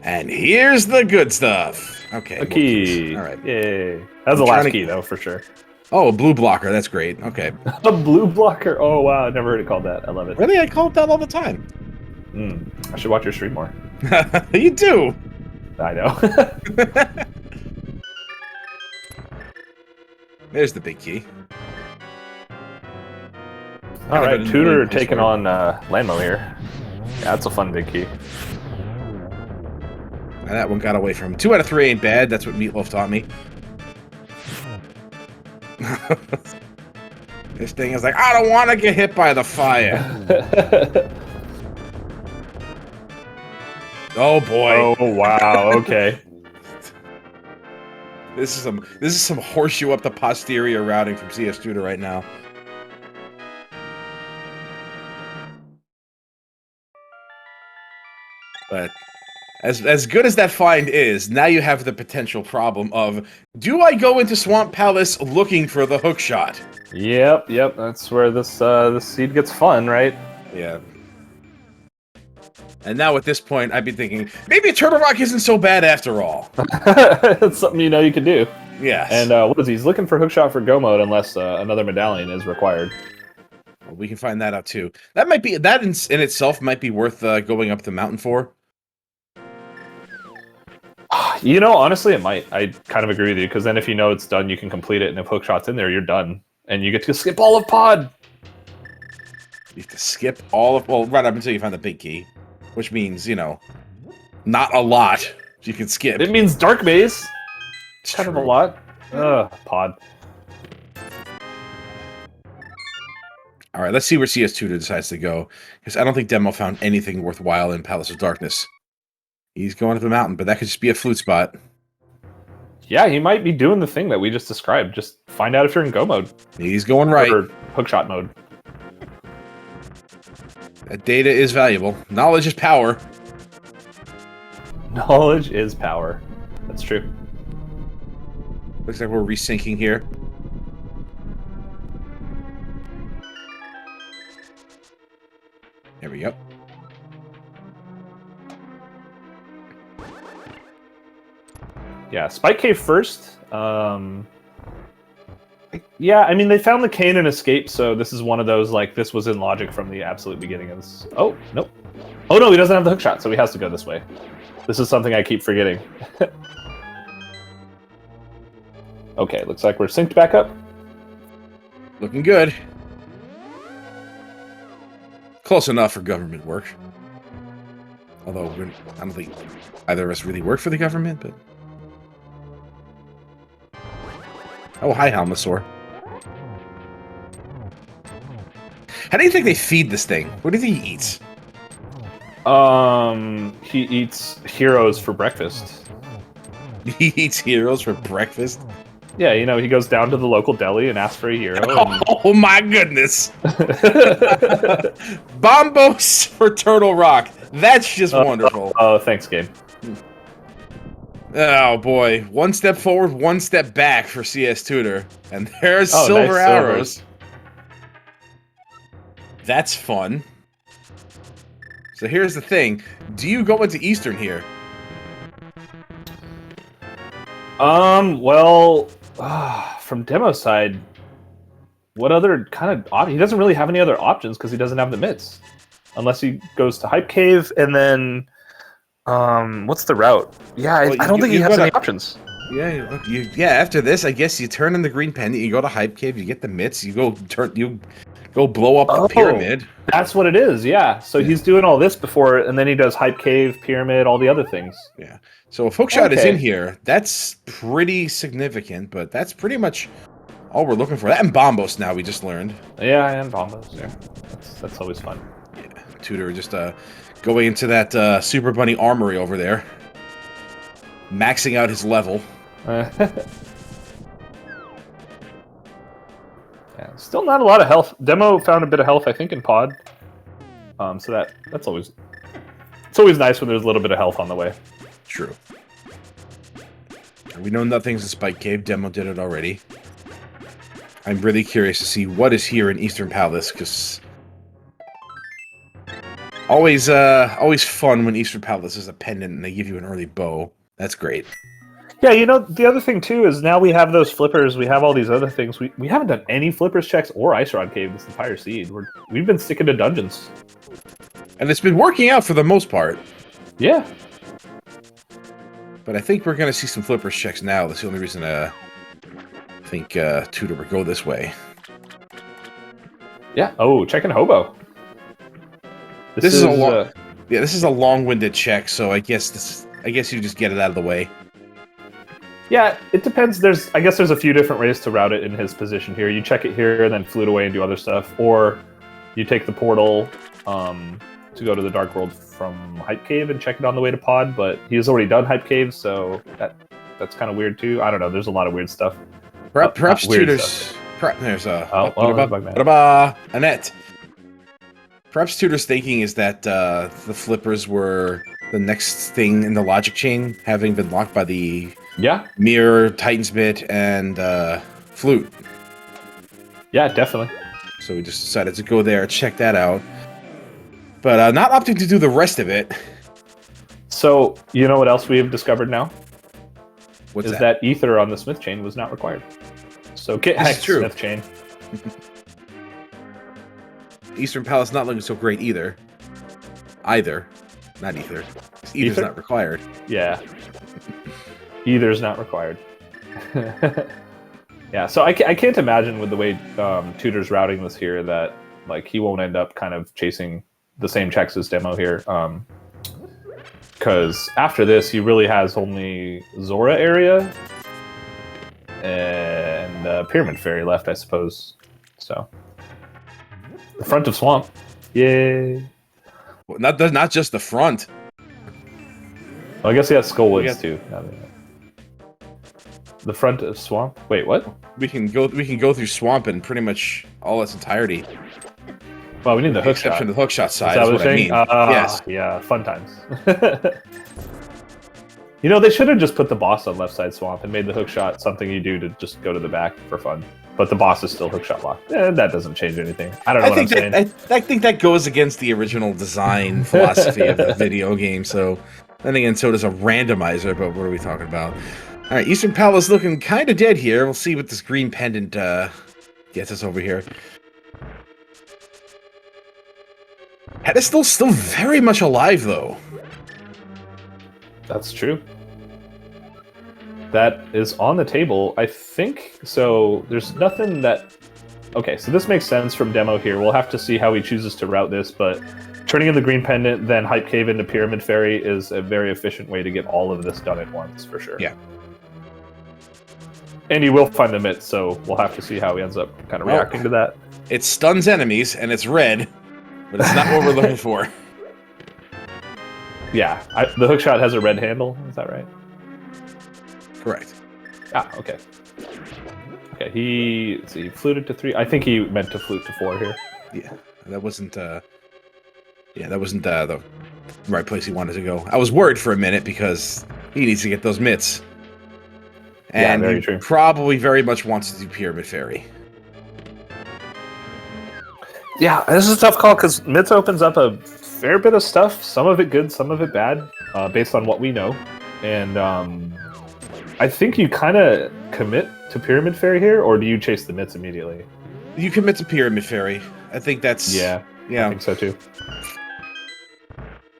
And here's the good stuff. Okay. A key. All right. Yay. That's the last key, though, for sure. Oh, a blue blocker. That's great. Okay. A blue blocker? Oh, wow. I never heard it called that. I love it. Really? I call it that all the time. I should watch your stream more. You do. I know. There's the big key. All right, Tutor taking on Lanmo here. Yeah, that's a fun big key. And that one got away from him. 2 out of 3 ain't bad. That's what Meatloaf taught me. This thing is like, I don't want to get hit by the fire. Oh boy. Oh wow. Okay. This is some horseshoe up the posterior routing from CS Tutor right now. But as good as that find is, now you have the potential problem of, do I go into Swamp Palace looking for the hookshot? Yep. That's where this seed gets fun, right? Yeah. And now at this point, I'd be thinking, maybe Turtle Rock isn't so bad after all. It's something you know you can do. Yes. And what is he? He's looking for hookshot for go mode unless another medallion is required. Well, we can find that out too. That might be in itself might be worth going up the mountain for. You know, honestly, it might. I kind of agree with you, because then if you know it's done, you can complete it, and if hookshot's in there, you're done. And you get to skip all of pod! You have to skip all of... Well, right up until you find the big key. Which means, you know, not a lot you can skip. It means Dark Maze! It's kind true. of a lot. Pod. Alright, let's see where CS Tutor decides to go. Because I don't think Demo found anything worthwhile in Palace of Darkness. He's going up the mountain, but that could just be a flute spot. Yeah, he might be doing the thing that we just described. Just find out if you're in go mode. He's going right. Or hookshot mode. That data is valuable. Knowledge is power. Knowledge is power. That's true. Looks like we're resyncing here. There we go. Yeah, Spike Cave first. Yeah, I mean, they found the cane and escape, so this is one of those, like, this was in logic from the absolute beginning of this. Oh, nope. Oh, no, he doesn't have the hook shot, so he has to go this way. This is something I keep forgetting. Okay, looks like we're synced back up. Looking good. Close enough for government work. Although, I don't think either of us really work for the government, but... Oh, hi, Halmasaur. How do you think they feed this thing? What do you think he eats? He eats heroes for breakfast. He eats heroes for breakfast? Yeah, you know, he goes down to the local deli and asks for a hero. And... Oh my goodness! Bombos for Turtle Rock. That's just wonderful. Oh, thanks, game. Oh boy, one step forward, one step back for CS Tutor, and there's Oh, silver nice arrows. silvers. That's fun. So here's the thing: do you go into Eastern here? Well, from demo side, what other kind of he doesn't really have any other options because he doesn't have the mitts, unless he goes to Hype Cave and then. What's the route? Yeah, Well, I don't think he has any options. Yeah, look, yeah. After this, I guess you turn in the green pendant. You go to Hype Cave. You get the mitts. You go blow up the pyramid. That's what it is. Yeah. So he's doing all this before, and then he does Hype Cave, pyramid, all the other things. Yeah. So if Hookshot is in here, that's pretty significant. But that's pretty much all we're looking for. That and Bombos now we just learned. Yeah, and Bombos. Yeah, that's always fun. Yeah, Tutor just going into that Super Bunny armory over there, maxing out his level. Yeah, still not a lot of health. Demo found a bit of health, I think, in Pod. So that's always nice when there's a little bit of health on the way. True. We know nothing's in Spike Cave. Demo did it already. I'm really curious to see what is here in Eastern Palace, because always fun when Eastern Palace is a pendant and they give you an early bow. That's great. Yeah, you know, the other thing, too, is now we have those flippers, we have all these other things. We haven't done any flippers checks or Ice Rod Cave this entire seed. We've been sticking to dungeons. And it's been working out for the most part. Yeah. But I think we're going to see some flippers checks now. That's the only reason I think Tutor would go this way. Yeah. Oh, checking Hobo. This is a long-winded check, so I guess you just get it out of the way. Yeah, it depends. I guess there's a few different ways to route it in his position here. You check it here and then flute away and do other stuff, or you take the portal to go to the Dark World from Hype Cave and check it on the way to Pod. But he's already done Hype Cave, so that's kind of weird too. I don't know. There's a lot of weird stuff. Perhaps Tutor's. There's Annette. Perhaps Tutor's thinking is that the flippers were the next thing in the logic chain, having been locked by the Mirror, Titan's Bit, and Flute. Yeah, definitely. So we just decided to go there, check that out. But not opting to do the rest of it. So, you know what else we have discovered now? What's that Ether on the Smith chain was not required. So get Hex Smith chain. Eastern Palace not looking so great either. Not Ether. Ether's not required. Yeah. Either's not required. Yeah, so I can't imagine with the way Tutor's routing this here that like he won't end up kind of chasing the same checks as Demo here. Because after this, he really has only Zora area and Pyramid Fairy left, I suppose. So the front of Swamp. Yay. Well, not just the front. Well, I guess he has Skullwoods too. The front of Swamp? Wait, what? We can go through Swamp in pretty much all its entirety. Well, we need the hook shot. Exception to the hook shot side is what I mean. Yes. Yeah, fun times. You know, they should have just put the boss on left side Swamp and made the hook shot something you do to just go to the back for fun. But the boss is still hook shot locked. That doesn't change anything. I don't know what I'm saying. I think that goes against the original design philosophy of the video game. So, then again, so does a randomizer. But what are we talking about? All right, Eastern Palace looking kind of dead here. We'll see what this green pendant gets us over here. Pedestal's still very much alive, though. That's true. That is on the table, I think. So there's nothing that... Okay, so this makes sense from demo here. We'll have to see how he chooses to route this, but turning in the green pendant, then Hype Cave into Pyramid Fairy is a very efficient way to get all of this done at once, for sure. Yeah. And he will find the mitt, so we'll have to see how he ends up kind of reacting to that. It stuns enemies, and it's red, but it's not what we're looking for. Yeah, the hookshot has a red handle, is that right? Correct. Ah, okay. Okay, he fluted to 3. I think he meant to flute to 4 here. Yeah, that wasn't the right place he wanted to go. I was worried for a minute because he needs to get those mitts. And very he true. probably very much wants to do Pyramid Fairy. Yeah, this is a tough call because mitts opens up a fair bit of stuff. Some of it good, some of it bad, based on what we know. And I think you kind of commit to Pyramid Fairy here, or do you chase the mitts immediately? You commit to Pyramid Fairy. I think that's... Yeah, I think so too.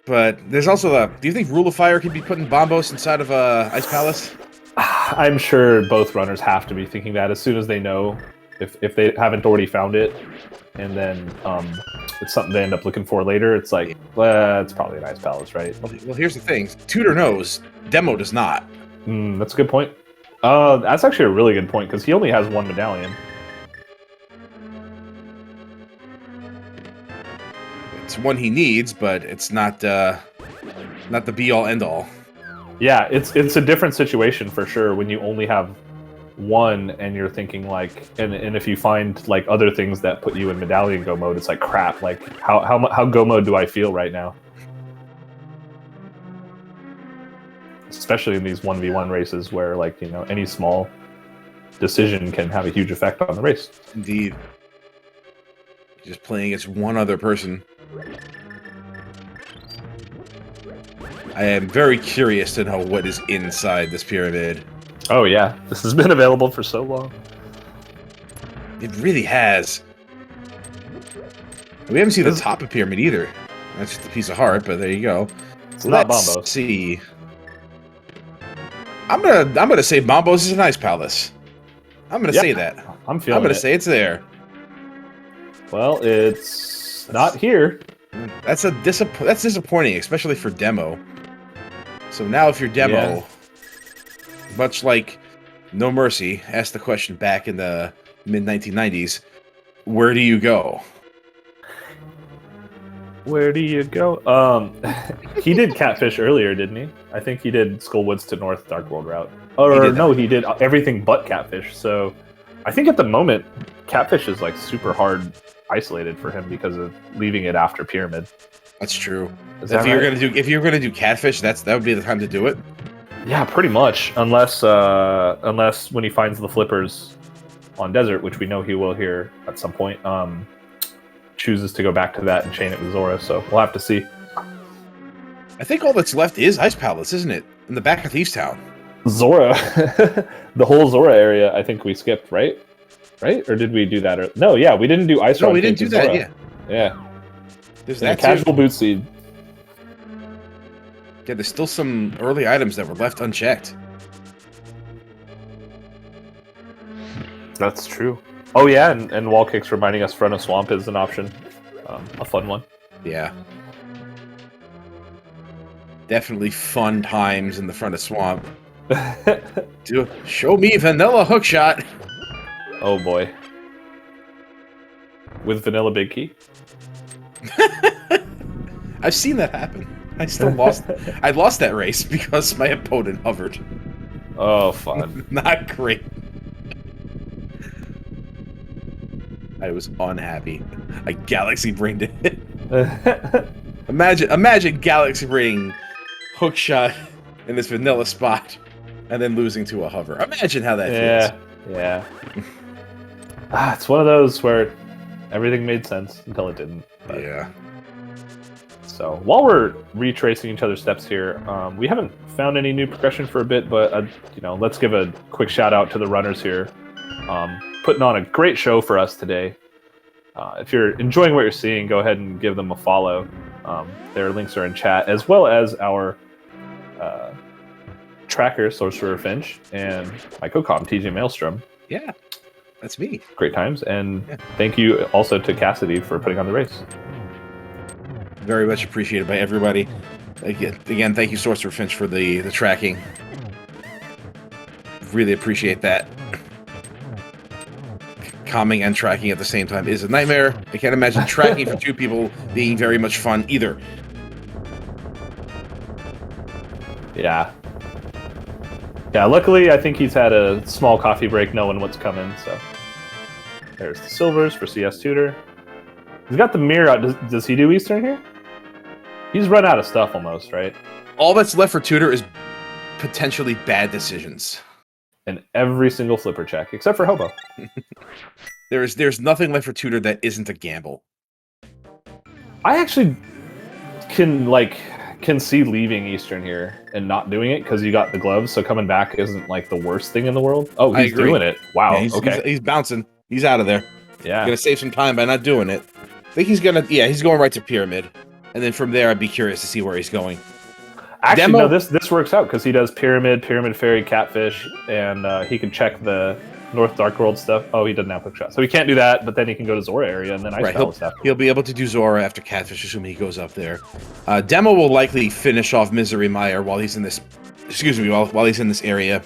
But there's also do you think Rule of Fire could be putting Bombos inside of Ice Palace? I'm sure both runners have to be thinking that as soon as they know, if they haven't already found it, and then it's something they end up looking for later. It's like, well, it's probably an Ice Palace, right? Well, here's the thing: Tutor knows, Demo does not. That's a good point. That's actually a really good point because he only has 1 medallion. It's one he needs, but it's not the be-all, end-all. Yeah, it's a different situation for sure when you only have 1 and you're thinking like, and if you find like other things that put you in medallion go mode, it's like crap. Like how go mode do I feel right now? Especially in these 1v1 races where like any small decision can have a huge effect on the race. Indeed. Just playing against one other person. I am very curious to know what is inside this pyramid. Oh yeah, this has been available for so long. It really has. We haven't seen the top of pyramid either. That's just a piece of heart, but there you go. It's not Let's Bombos. see. I'm gonna say Bombos is an Ice Palace. I'm gonna say that. I'm feeling. I'm gonna it. say it's there. Well, it's not here. That's disappointing, especially for Demo. So now, if you're Demo, much like No Mercy asked the question back in the mid-1990s, where do you go? Where do you go? He did Catfish earlier, didn't he? I think he did Skullwoods to North Dark World route. Or no, he did everything but Catfish. So I think at the moment, Catfish is like super hard isolated for him because of leaving it after Pyramid. That's true. If you're gonna do Catfish, that would be the time to do it. Yeah, pretty much. Unless when he finds the flippers on Desert, which we know he will here at some point, chooses to go back to that and chain it with Zora. So we'll have to see. I think all that's left is Ice Palace, isn't it? In the back of Thieves Town. Zora, the whole Zora area. I think we skipped, right? Right? Or did we do that? No, yeah, we didn't do Ice Run. No, we didn't do that. Zora. Yeah. There's that that casual boot seed. Yeah, there's still some early items that were left unchecked. That's true. Oh yeah, and wall kicks reminding us Front of Swamp is an option. A fun one. Yeah. Definitely fun times in the Front of Swamp. Show me vanilla hookshot. Oh boy. With vanilla big key? I've seen that happen. I still lost. I lost that race because my opponent hovered. Oh, fun. Not great. I was unhappy. I Galaxy Brained it. Imagine Galaxy Brain hookshot in this vanilla spot and then losing to a hover. Imagine how that feels. Yeah. It's one of those where everything made sense until it didn't. But yeah. So while we're retracing each other's steps here, we haven't found any new progression for a bit, but let's give a quick shout out to the runners here, putting on a great show for us today. If you're enjoying what you're seeing, go ahead and give them a follow. Their links are in chat, as well as our tracker, Sorcerer Finch, and my co-com, TJ Maelstrom. Yeah, that's me. Great times, and thank you also to Cassidy for putting on the race. Very much appreciated by everybody. Again, thank you, Sorcerer Finch, for the tracking. Really appreciate that. Calming and tracking at the same time is a nightmare. I can't imagine tracking for two people being very much fun either. Yeah. Yeah, luckily I think he's had a small coffee break knowing what's coming, so. There's the silvers for CS Tutor. He's got the mirror out. Does he do Eastern here? He's run out of stuff almost, right? All that's left for Tutor is potentially bad decisions. And every single flipper check, except for Hobo. There's nothing left for Tutor that isn't a gamble. I actually can see leaving Eastern here and not doing it because you got the gloves, so coming back isn't like the worst thing in the world. Oh, he's doing it. Wow. Yeah, okay. He's bouncing. He's out of there. Yeah. Gonna save some time by not doing it. I think he's going right to Pyramid. And then from there, I'd be curious to see where he's going. Actually, no, this works out because he does Pyramid Fairy, Catfish, and he can check the North Dark World stuff. Oh, he doesn't have Quick Shot. So he can't do that, but then he can go to Zora area and then Ice Palace stuff. He'll be able to do Zora after Catfish, assuming he goes up there. Demo will likely finish off Misery Mire while he's in this... Excuse me, while he's in this area.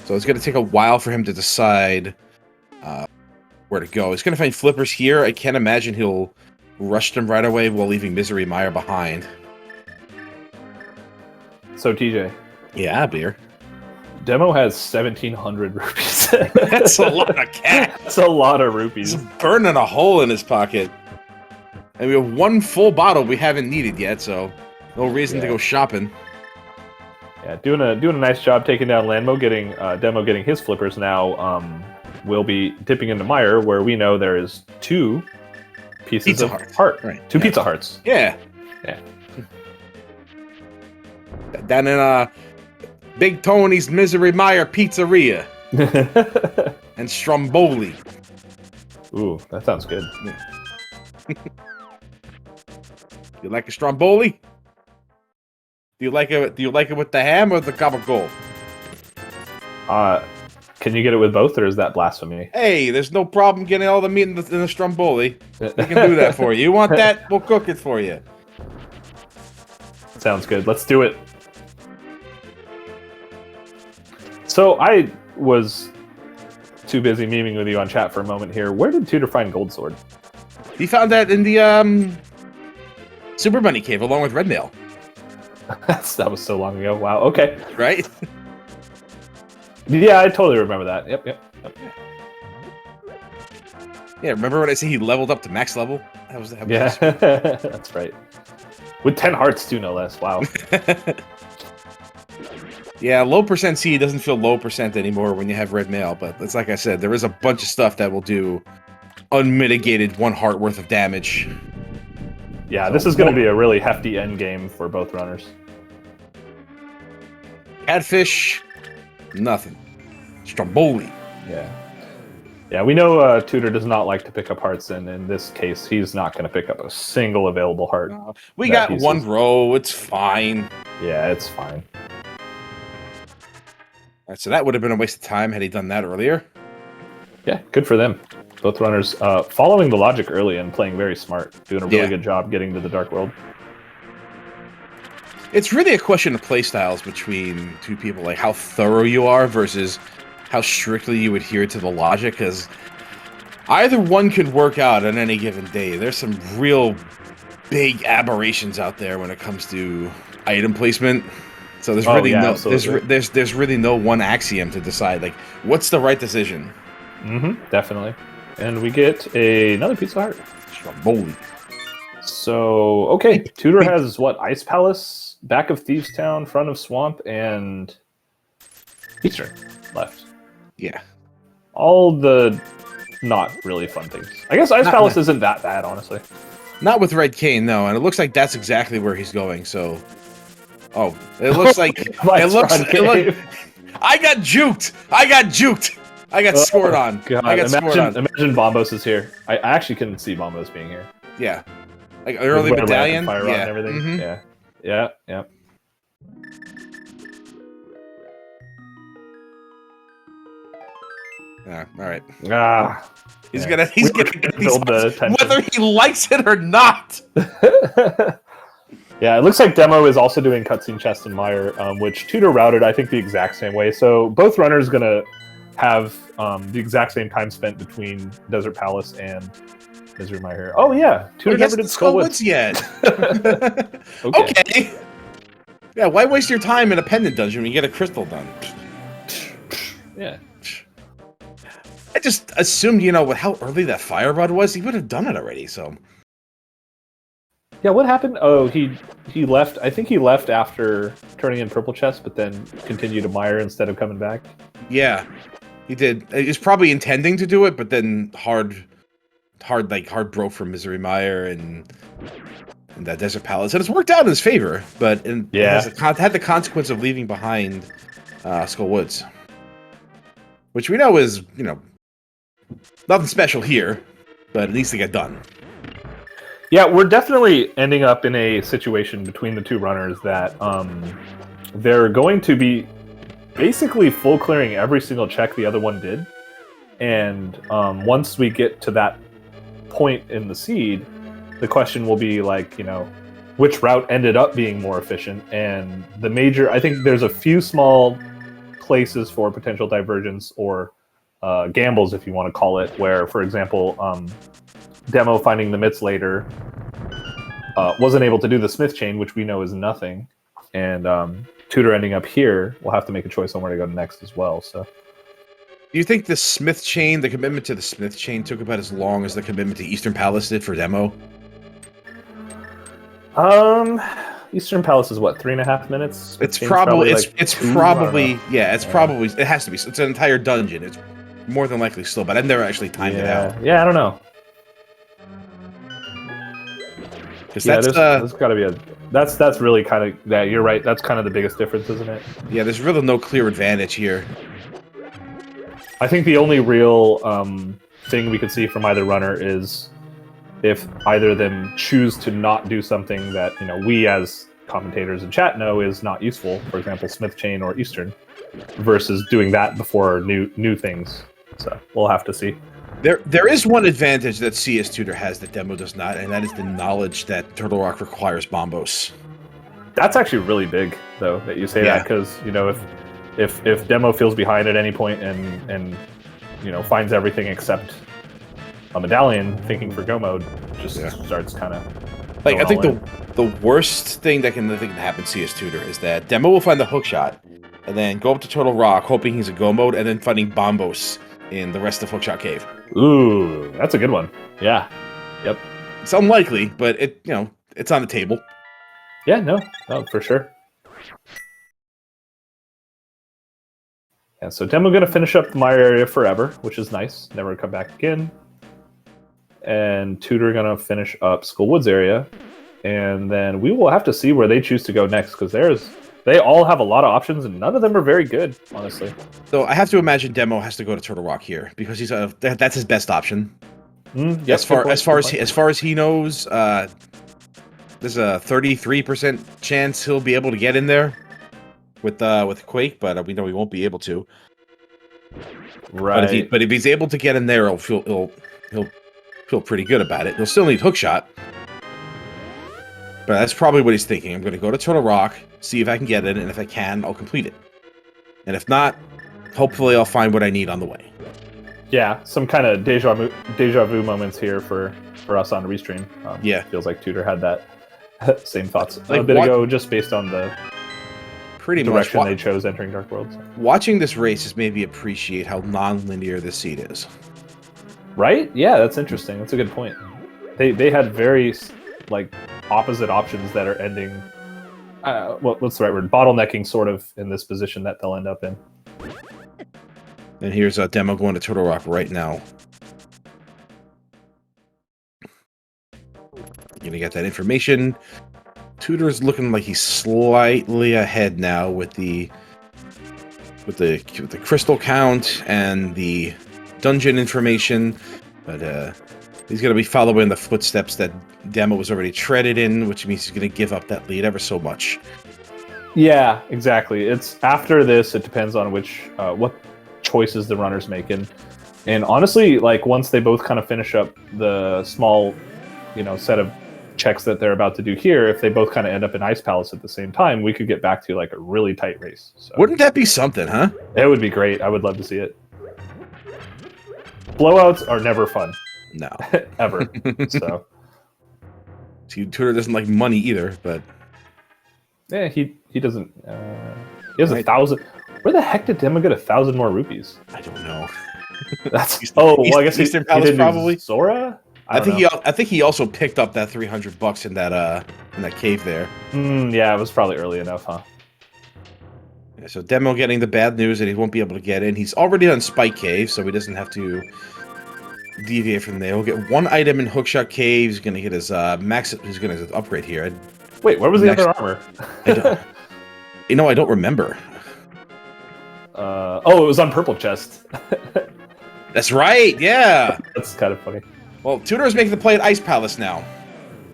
So it's going to take a while for him to decide where to go. He's going to find Flippers here. I can't imagine he'll rush them right away while leaving Misery Mire behind. So, TJ. Yeah, Beer. Demo has 1,700 rupees. That's a lot of cash. That's a lot of rupees. He's burning a hole in his pocket. And we have one full bottle we haven't needed yet, so no reason to go shopping. Yeah, doing a nice job taking down Landmo, getting Demo getting his flippers now. We'll be dipping into Mire, where we know there is 2 pieces of heart. Right. 2 Pizza Hearts. Yeah. Yeah. Down in Big Tony's Misery Mire Pizzeria. And Stromboli. Ooh, that sounds good. You like a Stromboli? Do you like it with the ham or the gabagool? Can you get it with both, or is that blasphemy? Hey, there's no problem getting all the meat in the Stromboli. We can do that for you. You want that? We'll cook it for you. Sounds good. Let's do it. So I was too busy memeing with you on chat for a moment here. Where did Tutor find Gold Sword? He found that in the Super Bunny Cave along with Red Mail. That was so long ago. Wow. Okay. Right? Yeah, I totally remember that. Yep. Yeah, remember when I say he leveled up to max level? That was yeah, that's right. With 10 hearts too, no less. Wow. Yeah, low percent C doesn't feel low percent anymore when you have Red Mail, but it's like I said, there is a bunch of stuff that will do unmitigated 1 heart worth of damage. Yeah, so this is going to be a really hefty end game for both runners. Catfish, nothing. Stromboli. Yeah, we know Tutor does not like to pick up hearts, and in this case, he's not going to pick up a single available heart. We got 1 row, it's fine. Yeah, it's fine. All right, so that would have been a waste of time had he done that earlier. Yeah, good for them. Both runners following the logic early and playing very smart. Doing a really good job getting to the Dark World. It's really a question of playstyles between two people, like how thorough you are versus how strictly you adhere to the logic, because either one could work out on any given day. There's some real big aberrations out there when it comes to item placement. So there's really there's really no one axiom to decide, like, what's the right decision. Definitely. And we get another Pizza Heart. Stromboli. So, okay. Tutor has, what, Ice Palace, back of Thieves Town, front of Swamp, and Eastern left. Yeah. All the not really fun things. I guess Ice Palace isn't that bad, honestly. Not with Red Cane, no. And it looks like that's exactly where he's going. So, it looks like My it looks. Tron cave. I got juked. I got scored on. God. I got scored on. Imagine Bombos is here. I actually couldn't see Bombos being here. Yeah, like early medallion. Fire rod Yeah, and everything. Mhm. Yeah. Yeah. All right. He's Yeah. gonna get these build the tension. whether he likes it or not. Yeah, it looks like Demo is also doing cutscene chest and mire, which Tutor routed, I think, the exact same way. So both runners gonna have the exact same time spent between Desert Palace and Misery Mire. Oh yeah, Tutor never did Skull Woods yet. Okay. Okay. Yeah, why waste your time in a pendant dungeon when you get a crystal done? Yeah. I just assumed, with how early that fire rod was, he would have done it already. So. Yeah, what happened? Oh, he left. I think he left after turning in purple chest, but then continued to mire instead of coming back. Yeah, he did. He's probably intending to do it, but then hard broke from Misery Mire and that Desert Palace, and it's worked out in his favor. But it had the consequence of leaving behind Skull Woods, which we know is nothing special here, but it needs to get done. Yeah, we're definitely ending up in a situation between the two runners that they're going to be basically full clearing every single check the other one did. And once we get to that point in the seed, the question will be which route ended up being more efficient? And I think there's a few small places for potential divergence or gambles, if you want to call it, where, for example, Demo finding the mitts later wasn't able to do the Smith chain, which we know is nothing, and Tutor ending up here will have to make a choice on where to go next as well. So, do you think the Smith chain, the commitment to the Smith chain, took about as long as the commitment to Eastern Palace did for Demo? Eastern Palace is what, 3.5 minutes? It has to be. It's an entire dungeon. It's more than likely slow, but I've never actually timed it out. Yeah, I don't know. There's got to be that's really kind of you're right. That's kind of the biggest difference, isn't it? Yeah, there's really no clear advantage here. I think the only real thing we could see from either runner is if either of them choose to not do something that we as commentators in chat know is not useful. For example, Smith chain or Eastern, versus doing that before new things. So we'll have to see. There is one advantage that CS Tutor has that Demo does not, and that is the knowledge that Turtle Rock requires Bombos. That's actually really big, though, that you say that, because if Demo feels behind at any point and finds everything except a medallion, thinking for go mode, just starts kind of I think the worst thing that can happen to CS Tutor is that Demo will find the hook shot and then go up to Turtle Rock hoping he's a go mode, and then finding Bombos in the rest of Hookshot Cave. Ooh, that's a good one. Yeah. Yep. It's unlikely, but it's on the table. Yeah, no, for sure. Yeah, so Demo gonna finish up the Mire area forever, which is nice. Never come back again. And Tutor gonna finish up Skull Woods area, and then we will have to see where they choose to go next, because they all have a lot of options, and none of them are very good, honestly. So I have to imagine Demo has to go to Turtle Rock here because that's his best option. Yep, as far as he knows, there's a 33% chance he'll be able to get in there with Quake, but we know he won't be able to. Right. But if he's able to get in there, he'll feel pretty good about it. He'll still need Hookshot. But that's probably what he's thinking. I'm going to go to Turtle Rock, see if I can get it, and if I can, I'll complete it. And if not, hopefully I'll find what I need on the way. Yeah, some kind of deja vu moments here for us on Restream. Feels like Tutor had that same thoughts a bit ago, just based on the direction they chose entering Dark Worlds. Watching this race has made me appreciate how non-linear this seed is. Right? Yeah, that's interesting. That's a good point. They had very opposite options that are ending. What's the right word? Bottlenecking, sort of, in this position that they'll end up in. And here's a Demo going to Turtle Rock right now. gonna get that information. Tutor's looking like he's slightly ahead now with the crystal count and the dungeon information, but he's gonna be following the footsteps that Demo was already treaded in, which means he's gonna give up that lead ever so much. Yeah, exactly. It's after this. It depends on what choices the runner's making, and honestly, like once they both kind of finish up the small, set of checks that they're about to do here, if they both kind of end up in Ice Palace at the same time, we could get back to like a really tight race. So, wouldn't that be something, huh? It would be great. I would love to see it. Blowouts are never fun. No. Ever. So. Tutor doesn't like money either, but... Yeah, he doesn't... he has 1,000... Where the heck did Demo get 1,000 more rupees? I don't know. That's... Well, I guess Eastern Palace probably. Zora? I think he also picked up that $300 in that cave there. Yeah, it was probably early enough, huh? Yeah, so Demo getting the bad news that he won't be able to get in. He's already on Spike Cave, so he doesn't have to deviate from there. He'll get one item in Hookshot Cave. He's gonna get his max. He's gonna upgrade here. Wait, where was the other armor? I don't remember. Oh, it was on Purple Chest. That's right. Yeah. That's kind of funny. Well, Tutor's making the play at Ice Palace now.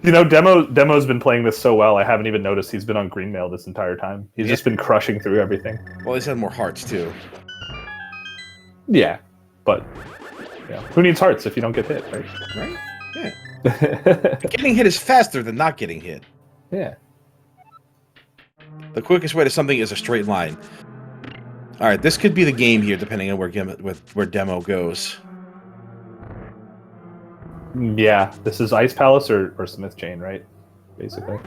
Demo's been playing this so well, I haven't even noticed he's been on green mail this entire time. He's just been crushing through everything. Well, he's had more hearts, too. Yeah, but who needs hearts if you don't get hit, right? Right? Yeah. Getting hit is faster than not getting hit. Yeah. The quickest way to something is a straight line. All right, this could be the game here, depending on where Demo goes. Yeah, this is Ice Palace or Smith Chain, right? Basically.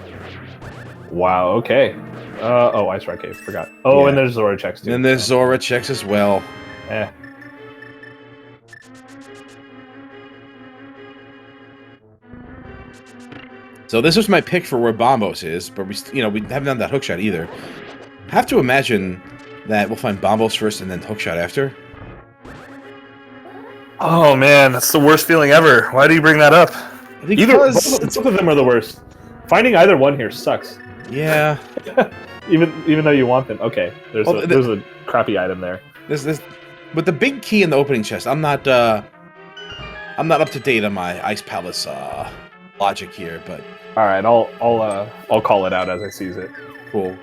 Wow, okay. Ice Rock Cave, forgot. Oh, yeah. And there's Zora checks, too. And there's Zora checks as well. So this was my pick for where Bombos is, but we haven't done that hookshot either. Have to imagine that we'll find Bombos first and then hookshot after. Oh man, that's the worst feeling ever. Why do you bring that up? Both of them are the worst. Finding either one here sucks. Yeah. even though you want them. Okay, there's a crappy item there. This with the big key in the opening chest. I'm not up to date on my Ice Palace logic here, but all right, I'll call it out as I seize it. Cool.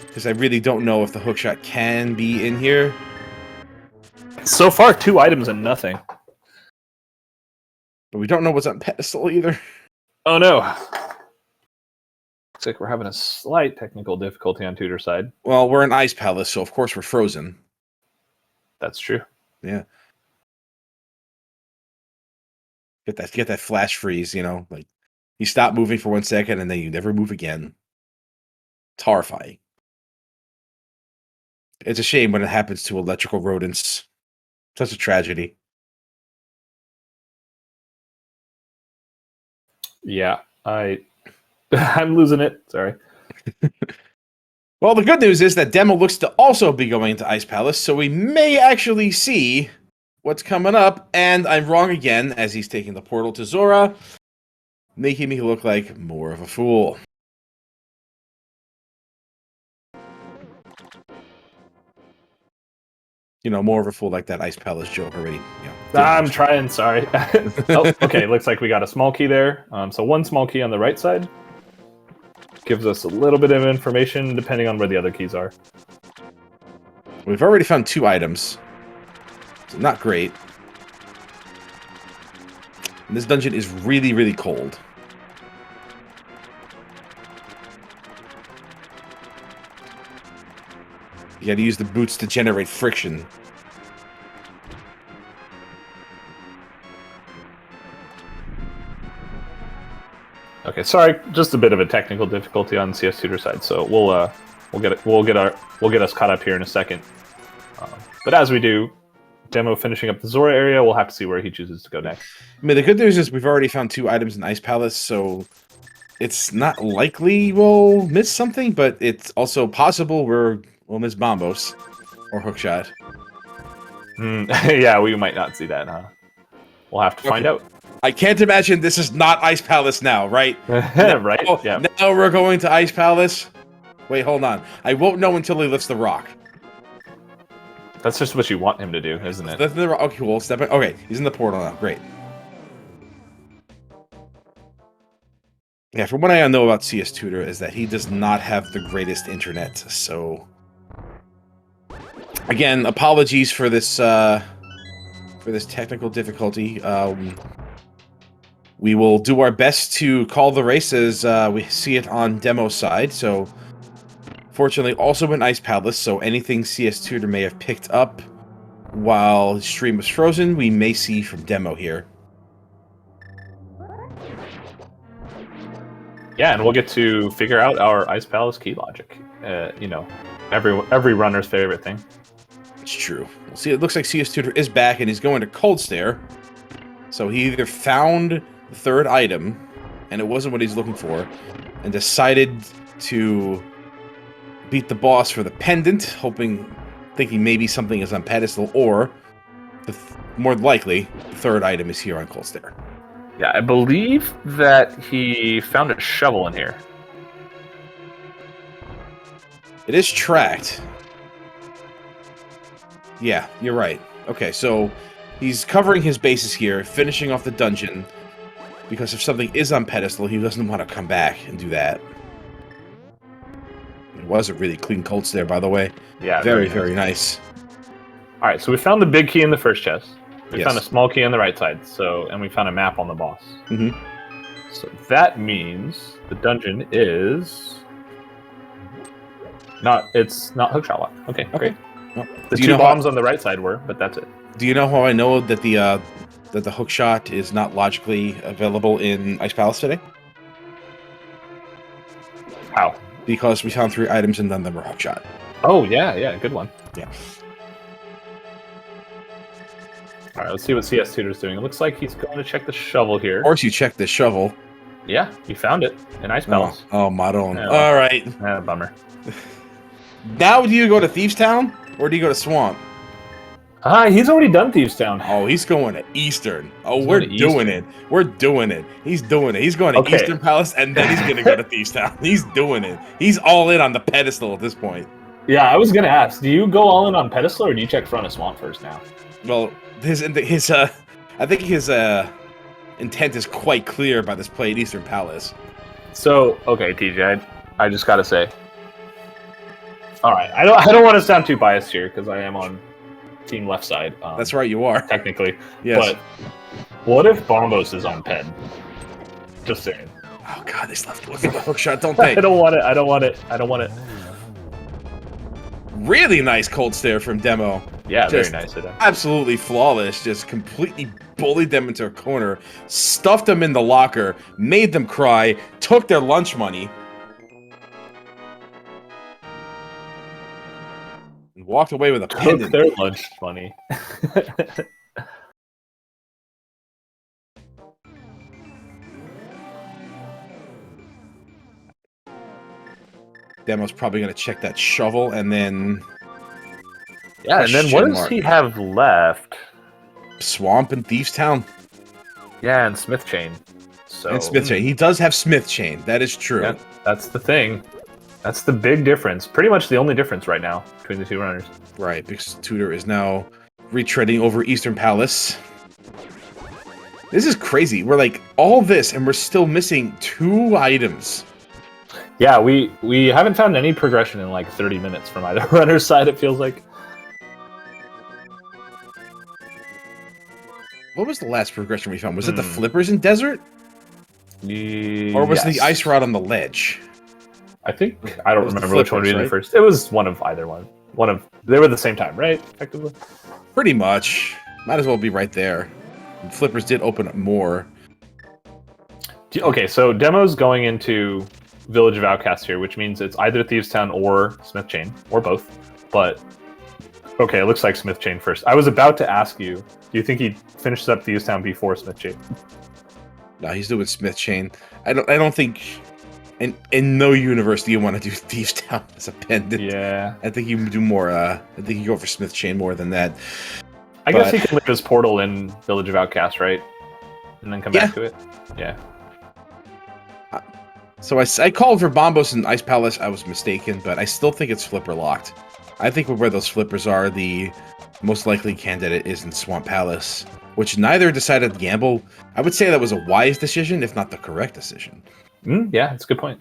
Because I really don't know if the hookshot can be in here. So far, 2 items and nothing. But we don't know what's on pedestal either. Oh no. Looks like we're having a slight technical difficulty on Tutor's side. Well, we're in Ice Palace, so of course we're frozen. That's true. Yeah. Get that flash freeze, like you stop moving for 1 second and then you never move again. It's horrifying. It's a shame when it happens to electrical rodents. Such a tragedy. Yeah, I'm losing it. Sorry. Well, the good news is that Demo looks to also be going into Ice Palace, so we may actually see what's coming up. And I'm wrong again, as he's taking the portal to Zora, making me look like more of a fool. More of a fool like that Ice Palace joke already. I'm trying, sorry. Okay, looks like we got a small key there. So 1 small key on the right side. Gives us a little bit of information depending on where the other keys are. We've already found 2 items. So not great. And this dungeon is really, really cold. You gotta use the boots to generate friction. Okay, sorry, just a bit of a technical difficulty on CS Tutor side, so we'll get us caught up here in a second. But as we do, Demo finishing up the Zora area, we'll have to see where he chooses to go next. I mean, the good news is we've already found 2 items in Ice Palace, so it's not likely we'll miss something, but it's also possible we'll miss Bombos or Hookshot. Yeah, we might not see that, huh? We'll have to find out. I can't imagine this is not Ice Palace now, right? Right? Oh, Yeah. now we're going to Ice Palace. Wait, hold on. I won't know until he lifts the rock. That's just what you want him to do, isn't it? Okay, cool. Step in. Okay, he's in the portal now. Great. Yeah, from what I know about CS Tutor is that he does not have the greatest internet, so... Again, apologies for this technical difficulty. We will do our best to call the race as we see it on demo side, so... Fortunately, also in Ice Palace, so anything CS Tutor may have picked up while his stream was frozen, we may see from demo here. Yeah, and we'll get to figure out our Ice Palace key logic. You know, every runner's favorite thing. It's true. Well, see, it looks like CS Tutor is back, and he's going to Cold Stare. So he either found the third item, and it wasn't what he's looking for, and decided to beat the boss for the pendant, thinking maybe something is on pedestal, or, more likely, the third item is here on Cold Stare. Yeah, I believe that he found a shovel in here. It is tracked. Yeah, you're right. Okay, so he's covering his bases here, finishing off the dungeon, because if something is on pedestal, he doesn't want to come back and do that. It was a really clean Cold Stare, by the way. Yeah, Very nice. All right, so we found the big key in the first chest. We Yes. found a small key on the right side, and we found a map on the boss. Mm-hmm. So that means the dungeon is it's not hookshot lock. Okay, great. Well, The two bombs on the right side were, but that's it. Do you know how I know that the hookshot is not logically available in Ice Palace today? How? Because we found 3 items and none of them were hookshot. Oh yeah, good one. Yeah. All right, let's see what CS Tutor's doing. It looks like he's going to check the shovel here. Of course, you checked this shovel. Yeah, he found it in Ice Palace. Oh, Madon. Yeah. All right. Bummer. Now, do you go to Thieves Town or do you go to Swamp? He's already done Thieves Town. Oh, he's going to Eastern. Oh, He's we're going to doing Eastern. it. We're doing it. He's doing it. He's going to Okay. Eastern Palace and then he's going to go to Thieves Town. He's doing it. He's all in on the pedestal at this point. Yeah, I was gonna ask, do you go all in on pedestal or do you check front of Swamp first now? Well, I think his intent is quite clear by this play at Eastern Palace. So, okay, TJ, I just gotta say. All right, I don't want to sound too biased here because I am on team left side. That's right, you are. Technically. Yes. But what if Bombos is on Ped? Just saying. Oh god, they still have to look for the hookshot, don't they? I don't want it. Really nice Cold Stare from Demo. Yeah, Just very nice of them. Absolutely flawless. Just completely bullied them into a corner, stuffed them in the locker, made them cry, took their lunch money, and walked away with a Took pendant. their lunch money. Demo's probably going to check that shovel and then Yeah, and then what Question does mark. he have left? Swamp and Thieves Town. Yeah, and Smith Chain. So And Smith Chain. He does have Smith Chain. That is true. Yeah, that's the thing. That's the big difference. Pretty much the only difference right now between the two runners. Right, because Tudor is now retreading over Eastern Palace. This is crazy. We're like, all this, and we're still missing 2 items. Yeah, we haven't found any progression in like 30 minutes from either runner's side, it feels like. What was the last progression we found? Was it the flippers in desert? Or was it the Yes. ice rod on the ledge? I think I don't It was the remember which one we flippers, did right? first. It was one of either one. They were the same time, right? Effectively. Pretty much. Might as well be right there. And flippers did open up more. Okay, so demo's going into Village of Outcasts here, which means it's either Thieves Town or Smith Chain, or both. But okay, it looks like Smith Chain first. I was about to ask you, do you think he finishes up Thieves Town before Smith Chain? No, he's doing Smith Chain. I don't think in no universe do you want to do Thieves Town as a pendant. Yeah. I think you do more I think you go for Smith Chain more than that. I guess he can leave his portal in Village of Outcasts, right? and then come back to it. Yeah. So I called for Bombos and Ice Palace. I was mistaken, but I still think it's flipper locked. I think where those flippers are, the most likely candidate is in Swamp Palace, which neither decided to gamble. I would say that was a wise decision, if not the correct decision. Yeah, that's a good point.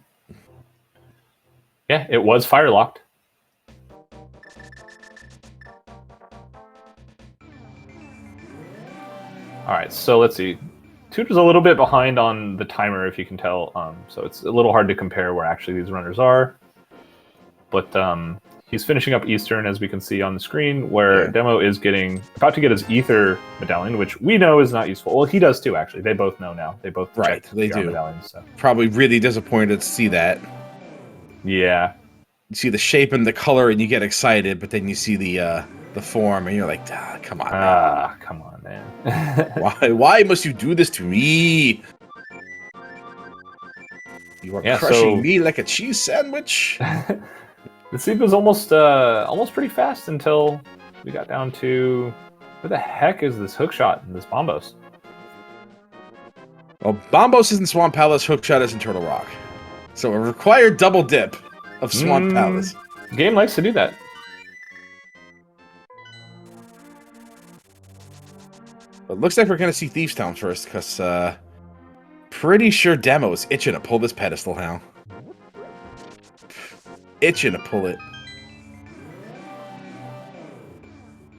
Yeah, it was fire locked. All right, so let's see. Tutor's a little bit behind on the timer, if you can tell. So it's a little hard to compare where actually these runners are. But he's finishing up Eastern, as we can see on the screen, where Demo is about to get his Ether medallion, which we know is not useful. Well, he does too, actually. They both know now. They both they do. Medallions, so. Probably really disappointed to see that. Yeah. You see the shape and the color, and you get excited, but then you see the form, and you're like, come on, man. Come on, man. Why must you do this to me? You are crushing me like a cheese sandwich. The seed was almost pretty fast until we got down to where the heck is this hookshot and this Bombos? Well, Bombos is in Swamp Palace, hookshot is in Turtle Rock. So a required double dip of Swamp Palace. The game likes to do that. It looks like we're going to see Thieves Town first, because pretty sure Demo is itching to pull this pedestal now. Itching to pull it.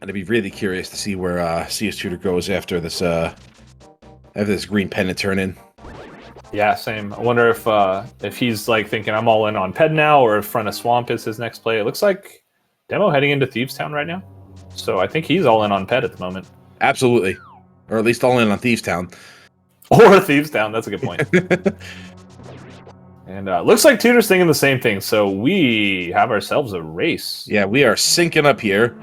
I'd be really curious to see where CS Tutor goes after this green pennant turn in. Yeah, same. I wonder if he's like thinking I'm all in on Ped now, or if Front of Swamp is his next play. It looks like Demo heading into Thieves Town right now. So I think he's all in on Ped at the moment. Absolutely. Or at least all in on Thieves Town. Or Thieves Town, that's a good point. And looks like Tutor's thinking the same thing, so we have ourselves a race. Yeah, we are syncing up here.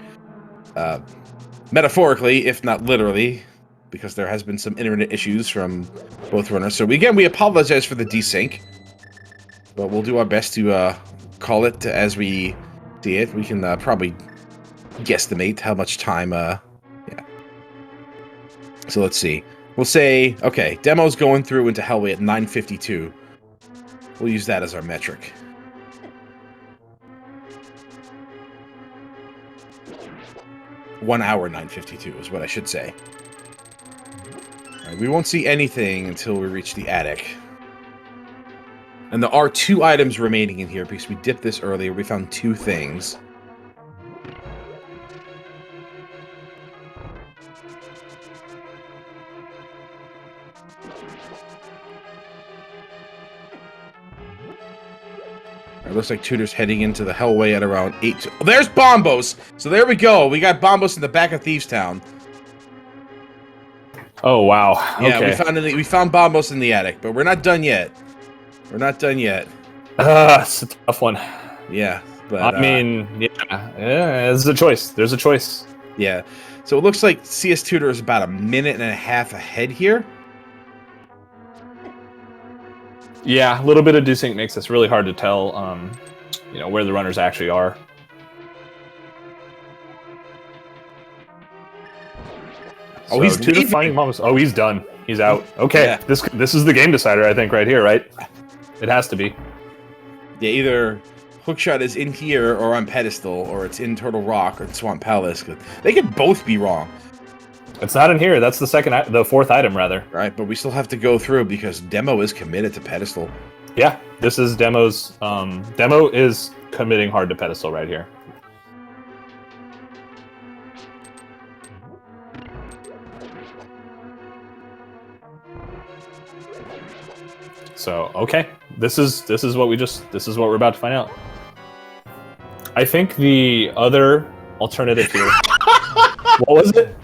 Metaphorically, if not literally, because there has been some internet issues from both runners. So we apologize for the desync. But we'll do our best to call it as we see it. We can probably guesstimate how much time, yeah. So let's see. We'll say, okay, Demo's going through into Hellway at 9:52. We'll use that as our metric. One hour 9:52 is what I should say. All right, we won't see anything until we reach the attic. And there are 2 items remaining in here because we dipped this earlier. We found 2 things. It looks like Tutor's heading into the Hellway at around 8. Oh, there's Bombos! So there we go. We got Bombos in the back of Thieves Town. Oh, wow. Yeah, Okay. we found Bombos in the attic, but we're not done yet. We're not done yet. It's a tough one. Yeah, but I mean, yeah, there's a choice. There's a choice. Yeah. So it looks like CS Tutor is about a minute and a half ahead here. Yeah, a little bit of desync makes this really hard to tell, where the runners actually are. Oh, he's Tutor finding Bombos. Oh, he's done. He's out. Okay, Yeah. this is the game decider, I think, right here, right? It has to be. Yeah, either Hookshot is in here or on Pedestal, or it's in Turtle Rock or Swamp Palace. They could both be wrong. It's not in here. That's the fourth item, rather. Right, but we still have to go through because Demo is committed to Pedestal. Yeah, this is Demo's. Demo is committing hard to Pedestal right here. So okay, this is what we're about to find out. I think the other alternative here. What was it?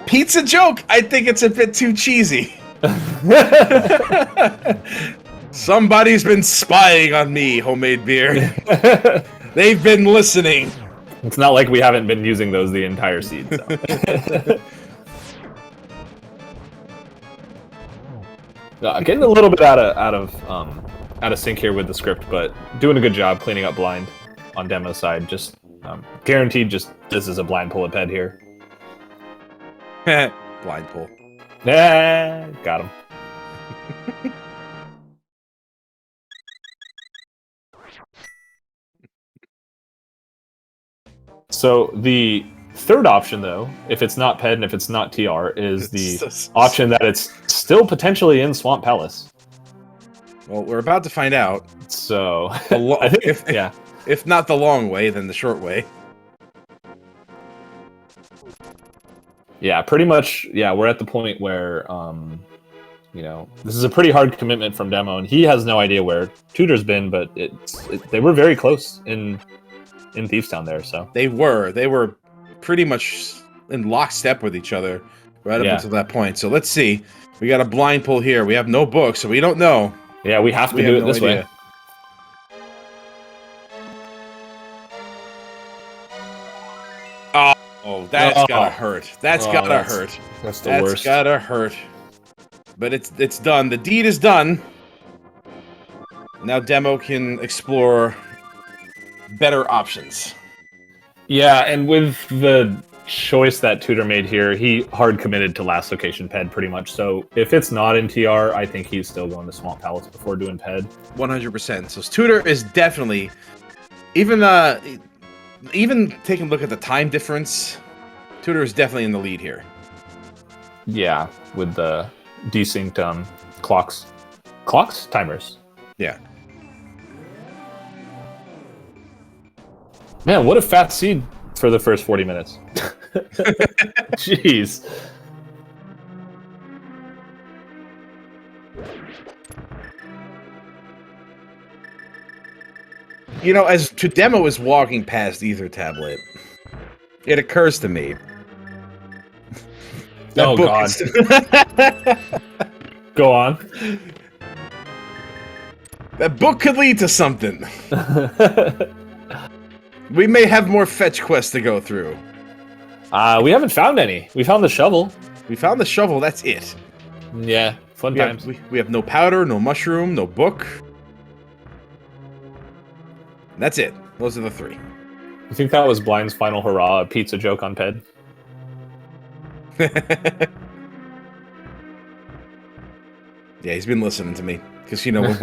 Pizza joke! I think it's a bit too cheesy. Somebody's been spying on me, homemade beer. They've been listening. It's not like we haven't been using those the entire seed. So. Getting a little bit out of sync here with the script, but doing a good job cleaning up blind on Demo's side. Just guaranteed. Just this is a blind pull at Ped here. Blind pull. Got him. So the third option, though, if it's not PED and if it's not TR, is the option that it's still potentially in Swamp Palace. Well, we're about to find out. So, I think if not the long way, then the short way. Yeah, pretty much. Yeah, we're at the point where, you know, this is a pretty hard commitment from Demo, and he has no idea where Tutor's been, but they were very close in Thieves Town there. So they were pretty much in lockstep with each other right up until that point. So let's see. We got a blind pull here. We have no book, so we don't know. Yeah, we have to do it this way. Oh, that's gotta hurt. That's gotta hurt. That's the worst. That's gotta hurt. But it's done. The deed is done. Now Demo can explore better options. Yeah, and with the choice that Tutor made here, he hard committed to last location PED pretty much. So if it's not in TR, I think he's still going to Swamp Palace before doing PED. 100%. So Tutor is definitely, even taking a look at the time difference, Tutor is definitely in the lead here. Yeah, with the desynced clocks, timers. Yeah. Man, what a fat seed for the first 40 minutes. Jeez. You know, as Demo is walking past Ether Tablet, it occurs to me. Oh, God. Go on. That book could lead to something. We may have more fetch quests to go through. We haven't found any. We found the shovel. We found the shovel, that's it. Yeah, fun times. We have no powder, no mushroom, no book. That's it. Those are the three. You think that was Blind's final hurrah, a pizza joke on PED? Yeah, he's been listening to me. Because, you know, with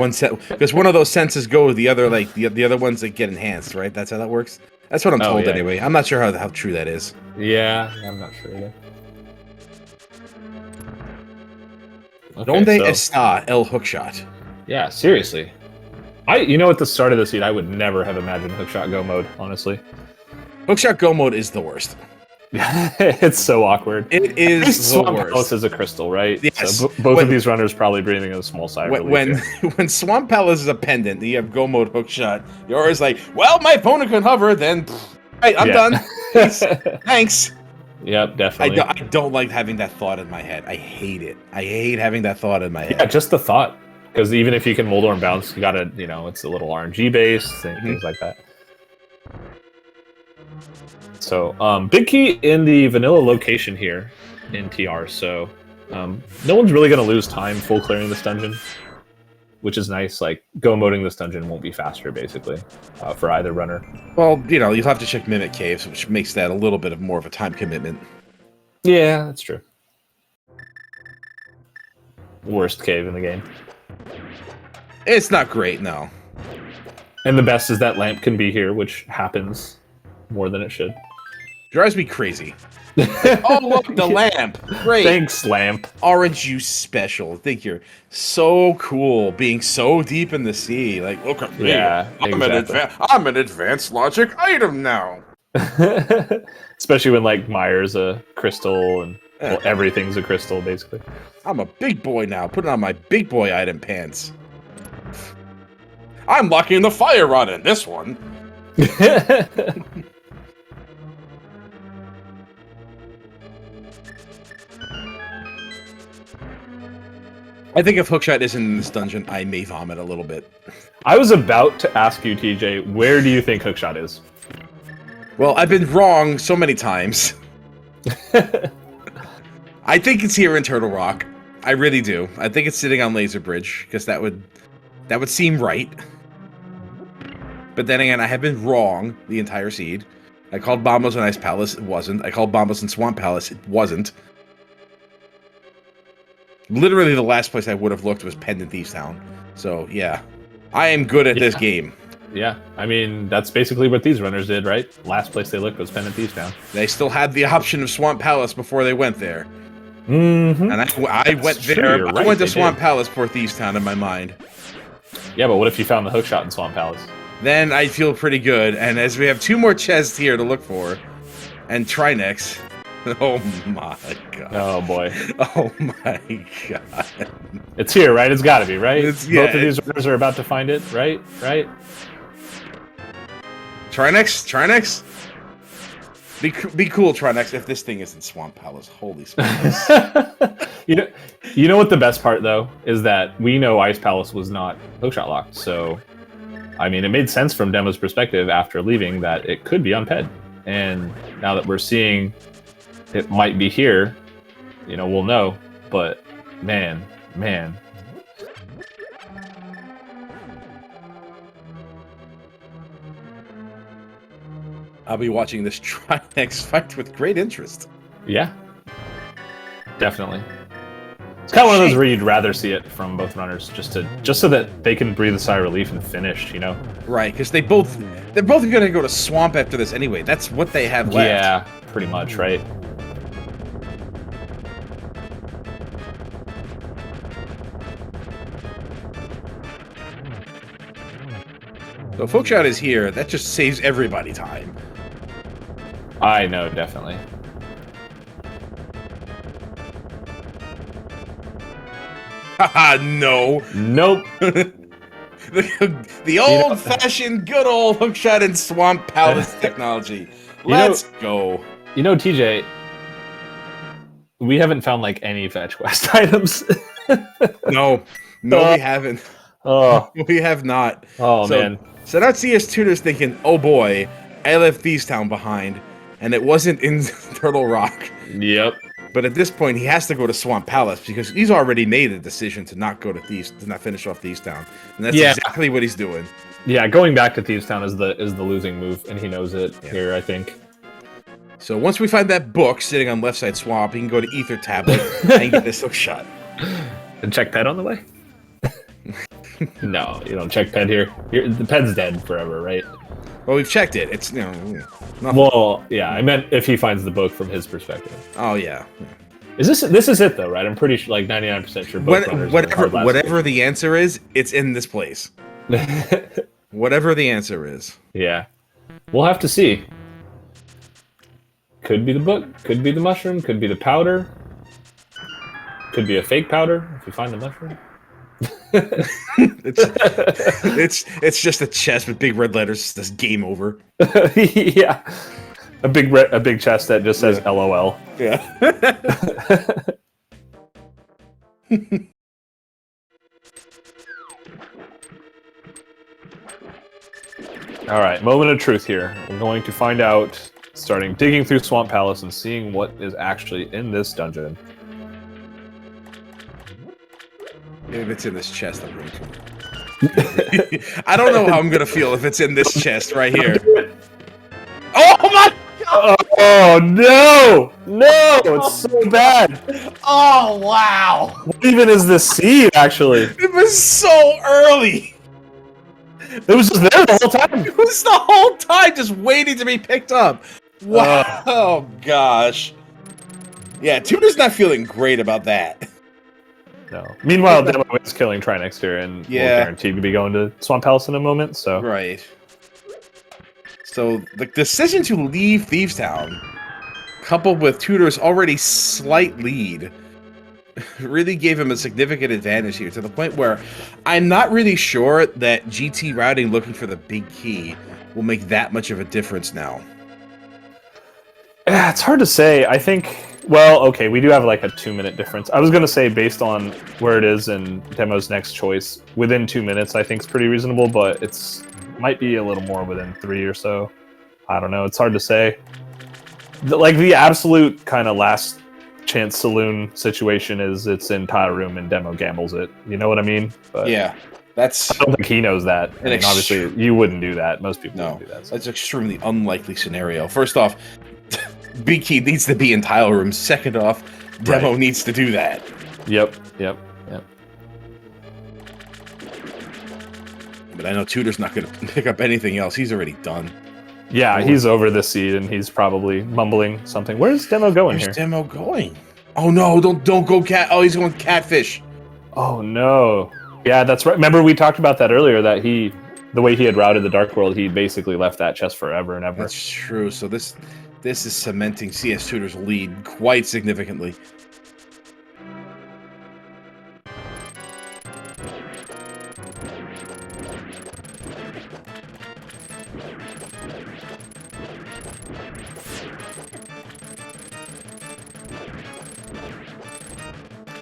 because one of those senses go, the other, like, the other ones that get enhanced, right? That's how that works? That's what I'm told, anyway. I'm not sure how true that is. Yeah, I'm not sure either. Okay, Donde está el hookshot? Yeah, seriously. You know, at the start of the seed, I would never have imagined hookshot go mode, honestly. Hookshot go mode is the worst. It's so awkward. It is the Swamp worst. Palace is a crystal, right? Yes. So both of these runners probably breathing a small sigh of relief. When Swamp Palace is a pendant, and you have go mode hookshot, you're always like, well, my opponent can hover, then, right, I'm done. Thanks. Yep, definitely. I don't like having that thought in my head. I hate it. I hate having that thought in my head. Yeah, just the thought. Because even if you can mold or bounce, you gotta, you know, it's a little RNG based and things like that. So, big key in the vanilla location here in TR. So, no one's really gonna lose time full clearing this dungeon, which is nice. Like, go moding this dungeon won't be faster, basically, for either runner. Well, you know, you'll have to check Mimic Caves, which makes that a little bit of more of a time commitment. Yeah, that's true. Worst cave in the game. It's not great, no. And the best is that lamp can be here, which happens more than it should. Drives me crazy. Oh, look, the lamp. Great. Thanks, lamp. Orange juice special. I think you're so cool being so deep in the sea. Like, look at me. Yeah, I'm an advanced logic item now. Especially when, like, Myers a crystal and well, everything's a crystal, basically. I'm a big boy now. Putting on my big boy item pants. I'm locking the fire rod in this one. I think if Hookshot isn't in this dungeon, I may vomit a little bit. I was about to ask you, TJ, where do you think Hookshot is? Well, I've been wrong so many times. I think it's here in Turtle Rock. I really do. I think it's sitting on Laser Bridge, because that would seem right. But then again, I have been wrong the entire seed. I called Bombos and Ice Palace, it wasn't. I called Bombos and Swamp Palace, it wasn't. Literally, the last place I would have looked was Pendant Thieves Town. So yeah, I am good at this game. Yeah, I mean, that's basically what these runners did, right? Last place they looked was Pendant Thieves Town. They still had the option of Swamp Palace before they went there. Mm-hmm. And I went there. I went to Swamp Palace before Thieves Town in my mind. Yeah, but what if you found the hookshot in Swamp Palace? Then I'd feel pretty good. And as we have 2 more chests here to look for, and Trinex. Oh my god. Oh boy. Oh my god. It's here, right? It's got to be, right? Yeah, Both of these runners are about to find it, right? Right? Trinex? Be cool, Trinex, if this thing isn't Swamp Palace. Holy smokes. You know what the best part, though, is that we know Ice Palace was not hookshot locked, so... I mean, it made sense from Demo's perspective after leaving that it could be unped. And now that we're seeing it might be here, we'll know. But, man. I'll be watching this Trinex fight with great interest. Yeah. Definitely. It's kind of one of those where you'd rather see it from both runners, just so that they can breathe a sigh of relief and finish, Right, because they're both going to go to Swamp after this anyway. That's what they have left. Yeah, pretty much, right? So if hookshot is here, that just saves everybody time. I know, definitely. Haha, no. Nope. the old-fashioned, good old hookshot and Swamp Palace technology. Let's go. TJ, we haven't found any fetch quest items. No, we haven't. Oh, we have not. Oh, man. So now CS Tutor's thinking, oh boy, I left Thieves Town behind, and it wasn't in Turtle Rock. Yep. But at this point, he has to go to Swamp Palace because he's already made a decision to not go to not finish off Thieves Town, and that's exactly what he's doing. Yeah, going back to Thieves Town is the losing move, and he knows it here, I think. So once we find that book sitting on left side swamp, he can go to Ether Tablet and get this hookshot. And check ped on the way? No, you don't check ped here. The ped's dead forever, right? Well, we've checked it. It's nothing. Well, yeah, I meant if he finds the book from his perspective. Oh yeah. This is it though, right? I'm pretty sure, 99% sure. Whatever the answer is, it's in this place. Whatever the answer is. Yeah, we'll have to see. Could be the book. Could be the mushroom. Could be the powder. Could be a fake powder if we find the mushroom. it's just a chest with big red letters. This game over. Yeah, a big chest that just says LOL. Yeah. All right, moment of truth here. We're going to find out, starting digging through Swamp Palace and seeing what is actually in this dungeon. If it's in this chest, I'm going to. I don't know how I'm going to feel if it's in this chest right here. Oh my god! Oh no! No! It's so bad! Oh wow! What even is this seed, actually? It was so early! It was just there the whole time! It was the whole time just waiting to be picked up! Wow! Oh gosh. Yeah, Tuna's not feeling great about that. No. Meanwhile, Demo is killing Trinexter, and we're guaranteed to be going to Swamp Palace in a moment, so... Right. So, the decision to leave Thieves Town, coupled with Tudor's already slight lead, really gave him a significant advantage here, to the point where I'm not really sure that GT routing looking for the big key will make that much of a difference now. Yeah, it's hard to say. I think... Well, okay, we do have like a 2-minute difference. I was going to say, based on where it is and Demo's next choice, within 2 minutes I think is pretty reasonable, but it's might be a little more within 3 or so. I don't know. It's hard to say. The absolute kind of last chance saloon situation is it's in tile room and Demo gambles it. You know what I mean? But yeah, that's... I don't think he knows that. I mean, obviously, you wouldn't do that. Most people wouldn't do that. So. That's an extremely unlikely scenario. First off, Big Key needs to be in tile room. Second off, Demo needs to do that. Yep. But I know Tudor's not going to pick up anything else. He's already done. Yeah, he's over the seed, and he's probably mumbling something. Where's Demo going here? Demo going? Oh no! Don't go cat. Oh, he's going catfish. Oh no! Yeah, that's right. Remember we talked about that earlier. That the way he had routed the Dark World, he basically left that chest forever and ever. That's true. So this is cementing CS Tudor's lead quite significantly.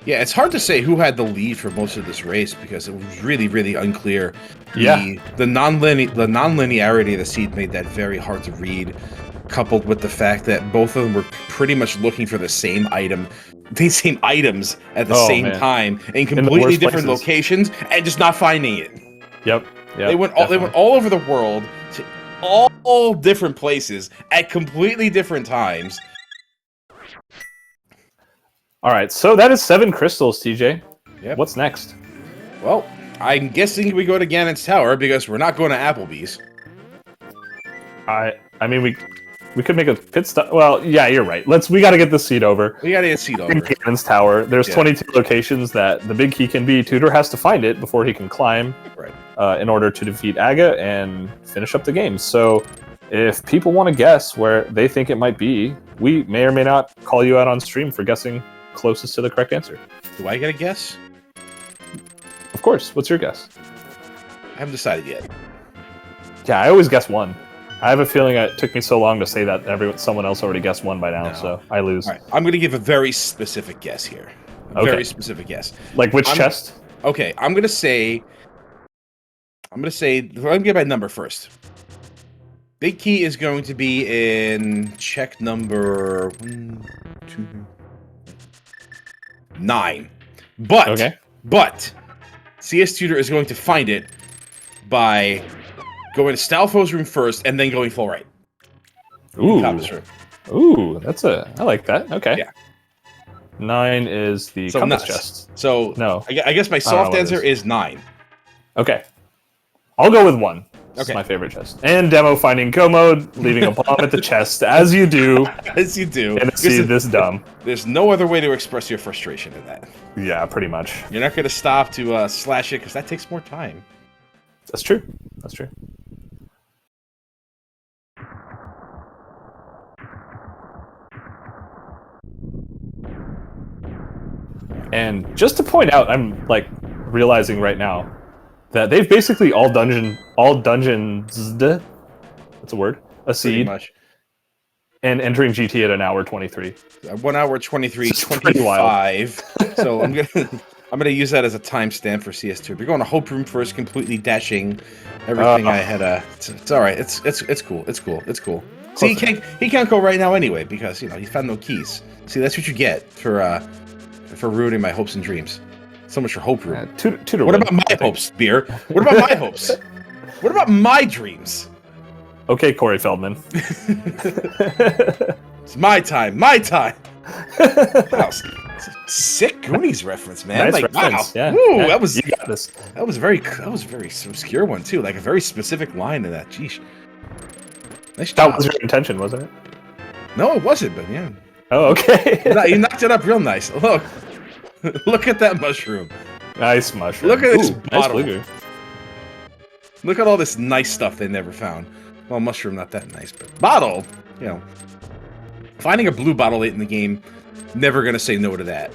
Yeah, it's hard to say who had the lead for most of this race because it was really, really unclear. The non-linearity of the seed made that very hard to read, coupled with the fact that both of them were pretty much looking for the same item, the same items at the same time in completely different locations and just not finding it. Yep. They went all over the world to all different places at completely different times. All right, so that is 7 crystals, TJ. Yep. What's next? Well, I'm guessing we go to Ganon's Tower because we're not going to Applebee's. I mean, we could make a pit stop. Well, yeah, you're right. We got to get the seed over. We got to get seed over. Ganon's Tower. There's 22 locations that the big key can be. Tudor has to find it before he can climb. Right. In order to defeat Aga and finish up the game. So, if people want to guess where they think it might be, we may or may not call you out on stream for guessing closest to the correct answer. Do I get a guess? Of course. What's your guess? I haven't decided yet. Yeah, I always guess 1. I have a feeling it took me so long to say that someone else already guessed 1 by now, so I lose. All right. I'm going to give a very specific guess here. Very specific guess. Like which chest? Okay, I'm going to say... let me get my number first. Big key is going to be in check number 9. But CS Tudor is going to find it by going to Stalfo's room first and then going full right. Ooh. Room. Ooh, I like that. Okay. Yeah. 9 is the compass chest. So no. I guess my soft answer is 9. Okay. I'll go with 1. This is my favorite chest. And Demo finding Go mode, leaving a bomb at the chest, as you do. As you do. And see this dumb. There's no other way to express your frustration in that. Yeah, pretty much. You're not going to stop to slash it because that takes more time. That's true. That's true. And just to point out, I'm like realizing right now that they've basically all dungeons. That's a word. A seed. Much. And entering GT at an hour 23. 1 hour 23, 25. So I'm gonna use that as a timestamp for CS2. We're going to Hope Room first, completely dashing everything I had. It's all right. It's cool. It's cool. It's cool. See, he can't go right now anyway because he found no keys. See, that's what you get for ruining my hopes and dreams. So much for Hope Room. What about my hopes, Beer? What about my hopes? What about my dreams? Okay, Corey Feldman. It's my time. My time. Wow, sick Goonies reference, man. Nice reference. Wow. Yeah. Ooh, yeah. that was. You got this. That was a very obscure one too. Like a very specific line in that. Jeez. Nice job. That was your intention, wasn't it? No, it wasn't. But yeah. Oh, okay. You knocked it up real nice. Look. Look at that mushroom. Nice mushroom. Look at this bottle. Nice. Look at all this nice stuff they never found. Well, mushroom not that nice, but bottle, finding a blue bottle late in the game, never gonna say no to that.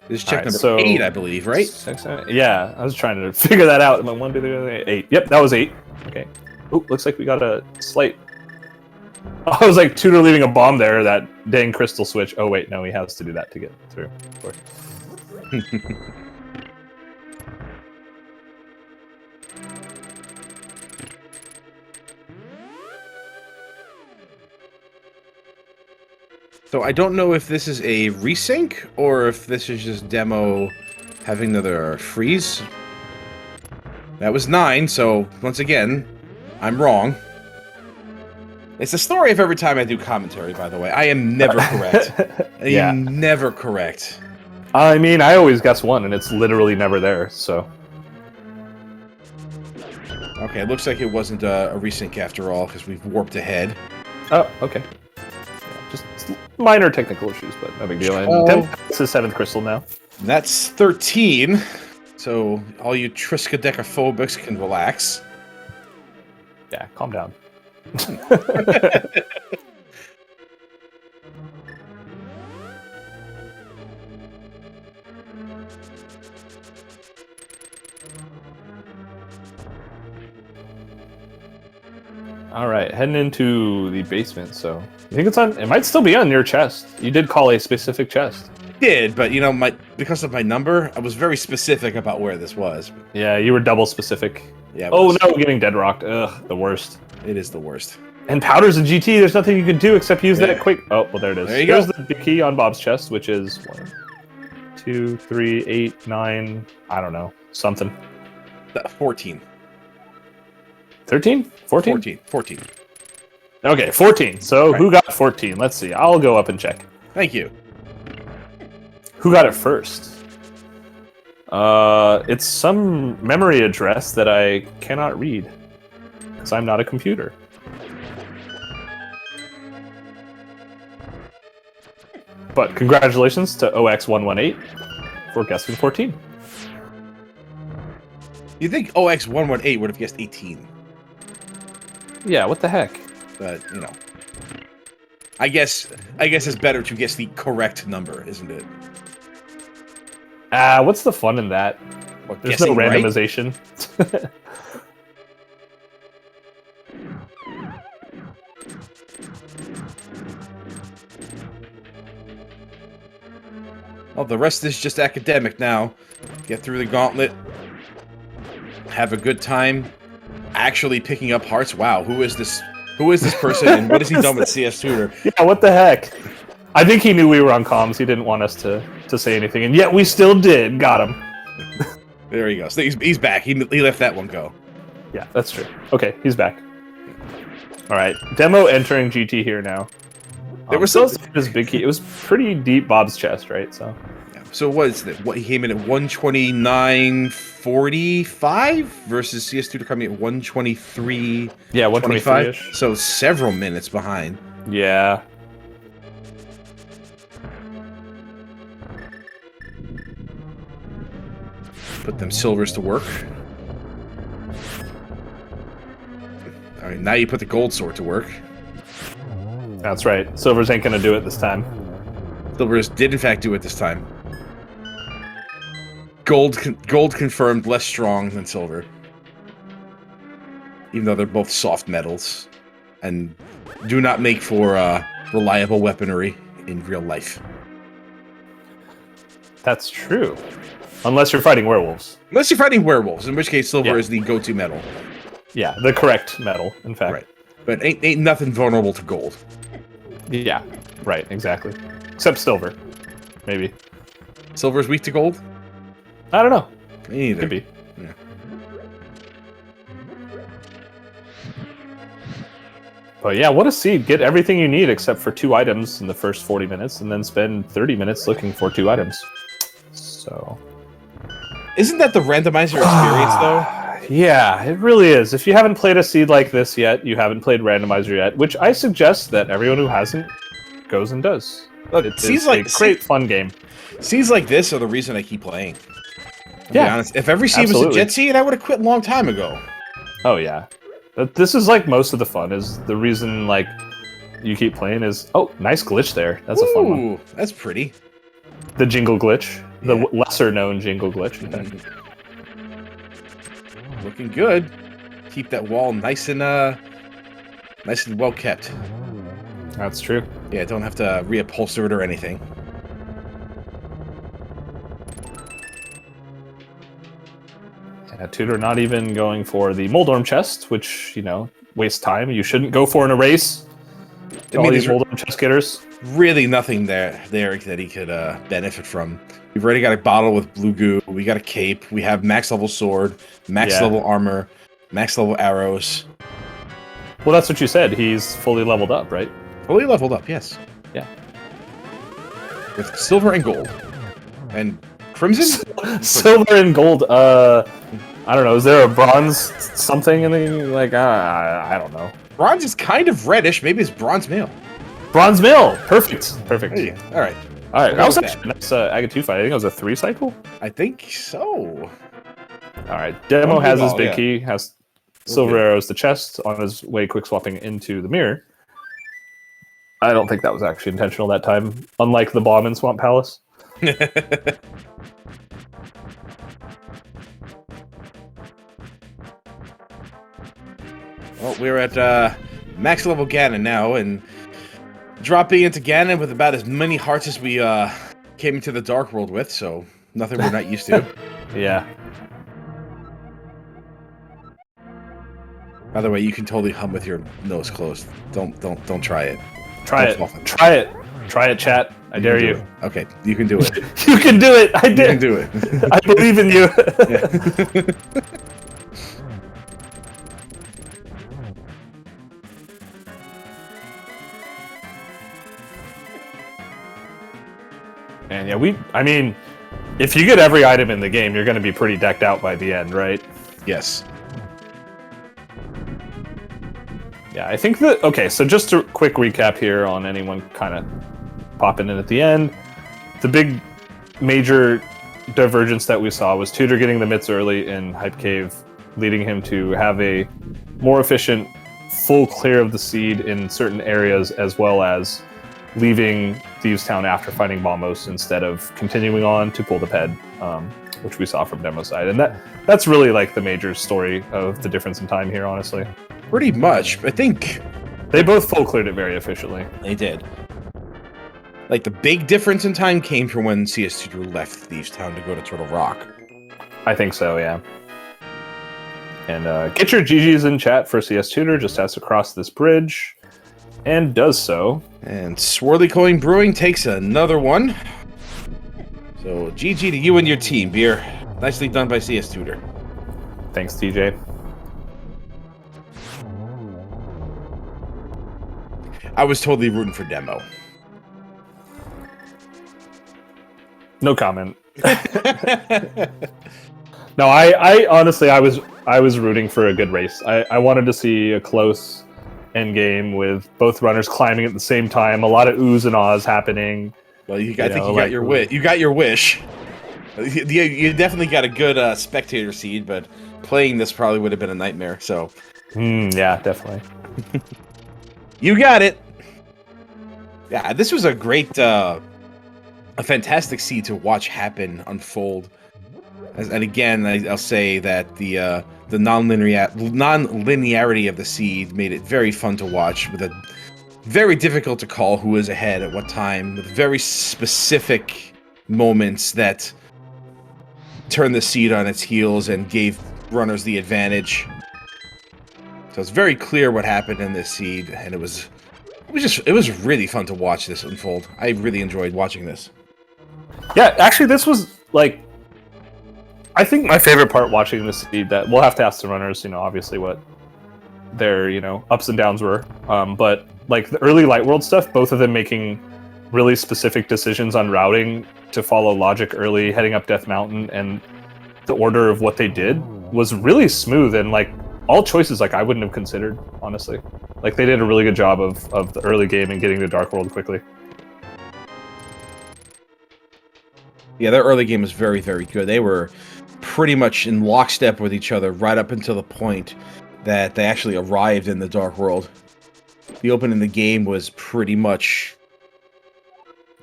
This is check number 8, I believe, right? 6, 7, yeah, I was trying to figure that out. 1, 2, 3, 8. Yep, that was 8. Okay. Oh, looks like we got a slight. I was like Tudor leaving a bomb there. That dang crystal switch. Oh wait, no, he has to do that to get through. Of course. So I don't know if this is a resync or if this is just Demo having another freeze. That was 9, so once again, I'm wrong. It's the story of every time I do commentary, by the way. I am never correct. I am never correct. I mean, I always guess one, and it's literally never there, so... Okay, it looks like it wasn't a resync after all, because we've warped ahead. Oh, okay. Yeah, just minor technical issues, but no big deal. And Tempest is 7th crystal now. That's 13, so all you Triskaidekaphobics can relax. Yeah, calm down. All right, heading into the basement. So you think it's on? It might still be on your chest. You did call a specific chest. Did, but you know, because of my number, I was very specific about where this was. Yeah, you were double specific. Yeah. Oh no, getting dead rocked. Ugh, the worst. It is the worst. And powders and GT, there's nothing you can do except use that quick. Oh, well, there it is. There you Here's go. the key on Bob's chest, which is 1, 2, 3, 8, 9. I don't know, something. 14. 13? 14? 14. Okay, 14. So who got 14? Let's see. I'll go up and check. Thank you. Who got it first? It's some memory address that I cannot read because I'm not a computer. But congratulations to OX118 for guessing 14. You think OX118 would have guessed 18? Yeah, what the heck? But you know, I guess it's better to guess the correct number, isn't it? What's the fun in that? What, There's no randomization. Right? Well, the rest is just academic now. Get through the gauntlet. Have a good time. Actually picking up hearts. Wow, who is this? Who is this person, and what has he done with CS Tutor? Yeah, what the heck? I think he knew we were on comms. He didn't want us to say anything, and yet we still did. Got him. There he goes. So he's back. He left that one go. Yeah, that's true. Okay, he's back. All right, demo entering GT here now. There was so his big key. It was pretty deep Bob's chest, right? So. Yeah. So what is it? What he came in at 129.45 versus CS Tutor coming at 123. Yeah, 125. So several minutes behind. Yeah. Put them silvers to work. All right, now you put the gold sword to work. That's right. Silvers ain't gonna do it this time. Silvers did in fact do it this time. Gold confirmed less strong than silver. Even though they're both soft metals. And do not make for reliable weaponry in real life. That's true. Unless you're fighting werewolves. Unless you're fighting werewolves, in which case silver is the go-to metal. Yeah, the correct metal, in fact. Right. But ain't nothing vulnerable to gold. Yeah, right, exactly. Except silver, maybe. Silver's weak to gold? I don't know. Me either. Could be. Yeah. But yeah, what a seed. Get everything you need except for 2 items in the first 40 minutes, and then spend 30 minutes looking for 2 items. So... Isn't that the randomizer experience, though? Yeah, it really is. If you haven't played a seed like this yet, you haven't played Randomizer yet, which I suggest that everyone who hasn't goes and does. Look, It's a great fun game. Seeds like this are the reason I keep playing. To be Yeah, honest. If every seed was a jet seed, I would have quit a long time ago. Oh yeah, but this is like most of the fun. Is the reason like you keep playing is nice glitch there. That's a fun one. Ooh, that's pretty. The jingle glitch, the lesser known jingle glitch. In fact. Looking good. Keep that wall nice and well kept. That's true. Yeah, don't have to reupholster it or anything. Yeah, Tudor not even going for the Moldorm chest, which, you know, wastes time. You shouldn't go for in a race. All these Moldorm chest getters. Really nothing there that he could benefit from. We've already got a bottle with blue goo. We got a cape. We have max level sword, max level armor, max level arrows. Well, that's what you said. He's fully leveled up, right? Fully leveled up, yes. Yeah. With silver and gold. And crimson? Silver and gold. I don't know. Is there a bronze something in the like? I don't know. Bronze is kind of reddish. Maybe it's bronze mail. Bronze mail. Perfect. Perfect. There you go. All right. All right. That was actually a nice Aga 2 fight. I think it was a 3 cycle. I think so. All right. Demo has his big yeah. key. Has silver arrows to chest on his way quick swapping into the mirror. I don't think that was actually intentional that time. Unlike the bomb in Swamp Palace. Well, we're at max level Ganon now, and dropping into Ganon with about as many hearts as we came into the Dark World with, so nothing we're not used to. Yeah. By the way, you can totally hum with your nose closed. Don't try it. Try it. Try it. Try it, chat. I dare you. Okay, you can do it. You can do it. I did. You can do it. I believe in you. Yeah. And yeah, I mean, if you get every item in the game, you're going to be pretty decked out by the end, right? Yes. Yeah, I think that, okay, so just a quick recap here on anyone kind of popping in at the end. The big major divergence that we saw was Tutor getting the mitts early in Hype Cave, leading him to have a more efficient full clear of the seed in certain areas, as well as leaving Thieves Town after finding Bombos instead of continuing on to pull the ped, which we saw from demo side. And that's really like the major story of the difference in time here, honestly. Pretty much. I think they both full cleared it very efficiently. They did. Like, the big difference in time came from when CS2 left Thieves Town to go to Turtle Rock. I think so, yeah. And get your GGs in chat for CS Tutor, just has to cross this bridge, and does so. And Swirly Coin Brewing takes another one. So, GG to you and your team, Beer. Nicely done by CS Tutor. Thanks, TJ. I was totally rooting for Demo. No comment. No, I honestly, I was rooting for a good race. I wanted to see a close end game with both runners climbing at the same time. A lot of oohs and ahs happening. Well, I think you got your wish. You got your wish. You definitely got a good spectator seed, but playing this probably would have been a nightmare. So, yeah, definitely. You got it. Yeah, this was a great, a fantastic seed to watch happen unfold. And again, I'll say that the non-linearity of the seed made it very fun to watch, with a very difficult to call who was ahead at what time, with very specific moments that turned the seed on its heels and gave runners the advantage. So it's very clear what happened in this seed, and it was really fun to watch this unfold. I really enjoyed watching this. Yeah, actually, this was like, I think my favorite part watching this seed. That we'll have to ask the runners, obviously what their ups and downs were. But like the early Light World stuff, both of them making really specific decisions on routing to follow logic early, heading up Death Mountain, and the order of what they did was really smooth, and like all choices like I wouldn't have considered, honestly. Like they did a really good job of the early game and getting to Dark World quickly. Yeah, their early game was very, very good. They were pretty much in lockstep with each other right up until the point that they actually arrived in the Dark World. The opening of the game was pretty much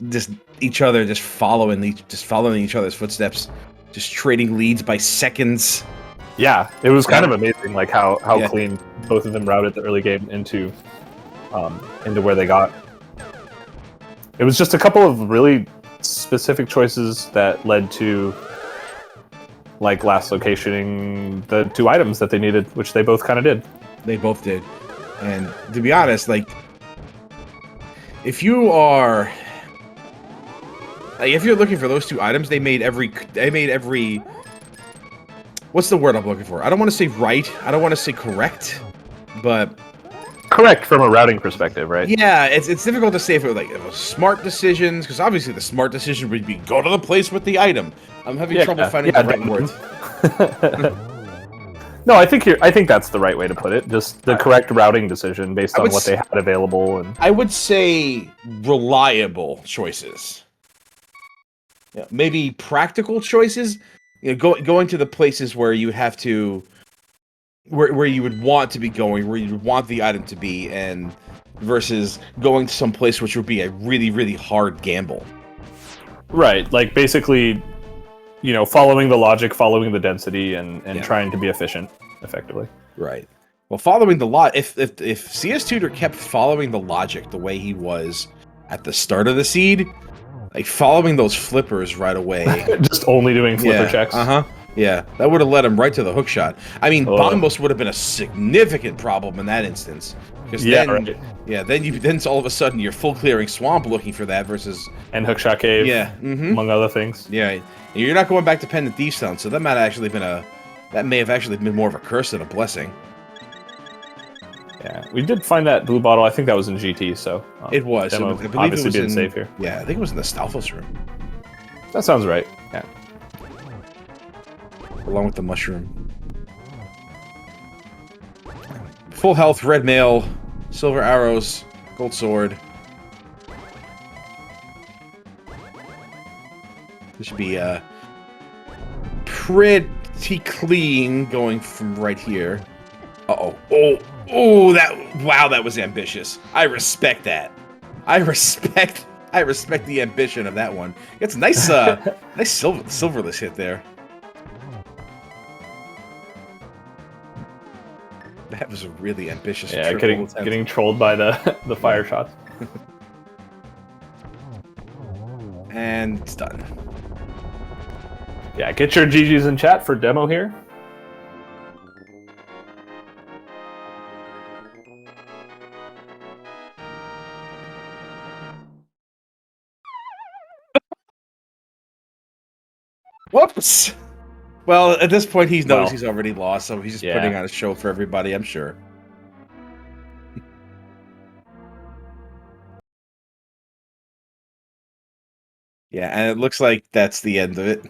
just each other just following each other's footsteps, just trading leads by seconds. Yeah, it was kind of amazing, like how clean both of them routed the early game into where they got. It was just a couple of really specific choices that led to like last locationing the 2 items that they needed, which they both kind of did. They both did. And to be honest, like if you're looking for those 2 items, they made every what's the word I'm looking for? I don't want to say right, I don't want to say correct, but correct from a routing perspective, right? Yeah, it's difficult to say if it was like smart decisions, because obviously the smart decision would be go to the place with the item. I'm having trouble finding the right words. No, I think that's the right way to put it. Just the correct routing decision based on what they had available, and I would say reliable choices. Yeah, maybe practical choices. Going to the places where you have to, where you would want to be going, where you would want the item to be, and versus going to some place which would be a really, really hard gamble. Right, like basically, following the logic, following the density, and trying to be efficient, effectively. Right. Well, following the lot, if CS Tutor kept following the logic the way he was at the start of the seed, like following those flippers right away, just only doing flipper checks. Yeah, that would have led him right to the hook shot. I mean, Bombos would have been a significant problem in that instance. Because then all of a sudden you're full clearing swamp looking for that versus hookshot cave. Yeah, among other things. Yeah, and you're not going back to Pendant Thief Stone, so that may have actually been more of a curse than a blessing. Yeah, we did find that blue bottle. I think that was in GT, so it was. Demo, I believe obviously it was being safe here. Yeah, I think it was in the Stalfos room. That sounds right. Yeah. Along with the mushroom. Full health, red mail, silver arrows, gold sword. This should be pretty clean going from right here. That was ambitious. I respect that. I respect the ambition of that one. It's a nice nice silverless hit there. That was a really ambitious. Yeah, getting trolled by the fire shots. And it's done. Yeah, get your GGs in chat for demo here. Whoops! Well, at this point, he knows he's already lost, so he's just putting on a show for everybody, I'm sure. Yeah, and it looks like that's the end of it.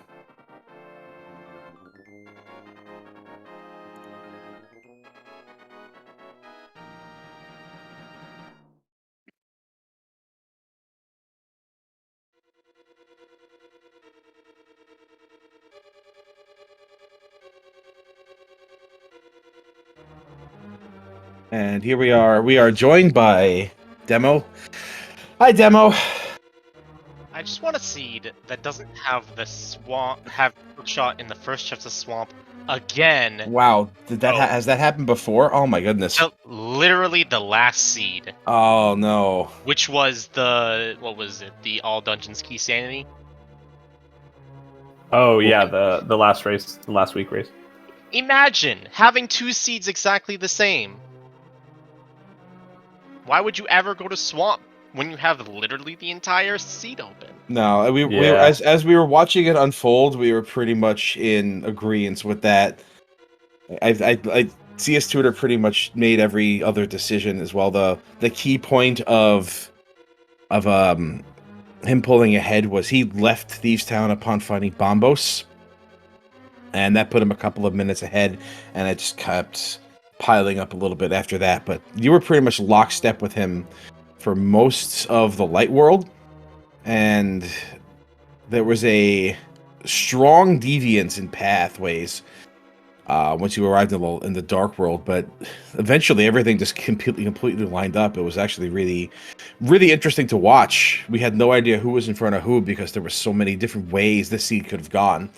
And here we are. We are joined by Demo. Hi, Demo. I just want a seed that doesn't have the swamp, have shot in the first chest of swamp again. Wow, has that happened before? Oh my goodness! Literally the last seed. Oh no! Which was what was it? The All Dungeons Key Sanity. Oh yeah, the last race, the last week race. Imagine having two seeds exactly the same. Why would you ever go to swamp when you have literally the entire seed open? No, as we were watching it unfold, we were pretty much in agreement with that. CS Tutor pretty much made every other decision as well. The key point of him pulling ahead was he left Thieves Town upon finding Bombos, and that put him a couple of minutes ahead, and it just kept piling up a little bit after that. But you were pretty much lockstep with him for most of the light world, and there was a strong deviance in pathways once you arrived in the dark world. But eventually everything just completely lined up. It was actually really, really interesting to watch. We had no idea who was in front of who because there were so many different ways this seed could have gone.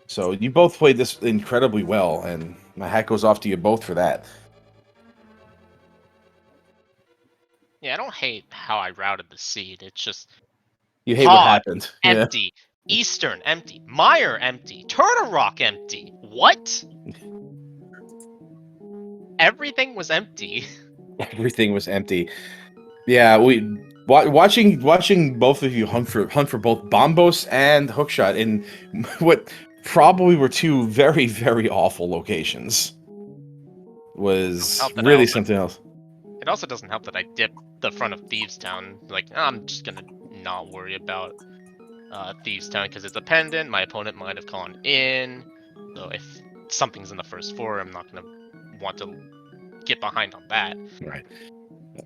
So you both played this incredibly well, and my hat goes off to you both for that. Yeah, I don't hate how I routed the seed. It's just you hate what happened. Empty. Yeah. Eastern empty. Mire empty. Turtle Rock empty. What? Everything was empty. Everything was empty. Yeah, watching both of you hunt for both Bombos and Hookshot in what probably were two very, very awful locations. was Help that really out. something else. It also doesn't help that I dipped the front of Thieves Town. Like, I'm just gonna not worry about Thieves Town because it's a pendant. My opponent might have gone in. So if something's in the first 4, I'm not gonna want to get behind on that. Right.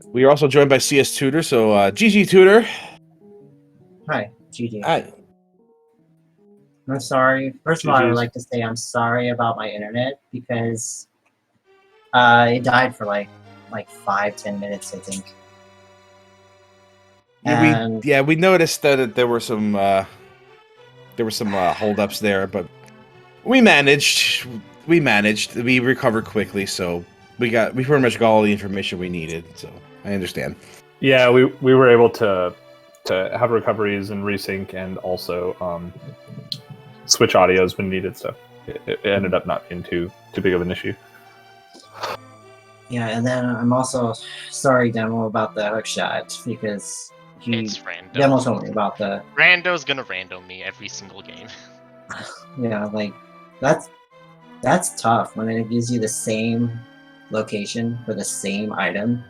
We are also joined by CS Tutor, so GG Tutor. Hi, GG. Hi. I'm sorry. First of all, I would GG's. like to say I'm sorry about my internet because it died for like 5-10 minutes, I think. And We noticed that there were some holdups there, but we managed. We recovered quickly, so we pretty much got all the information we needed. So I understand. Yeah, we were able to have recoveries and resync, and also switch audios when needed. So it ended up not being too big of an issue. yeah, and then I'm also sorry, Demo, about the hookshot because It's random. Demo told me about the Rando's gonna rando me every single game. like that's tough when it gives you the same location for the same item,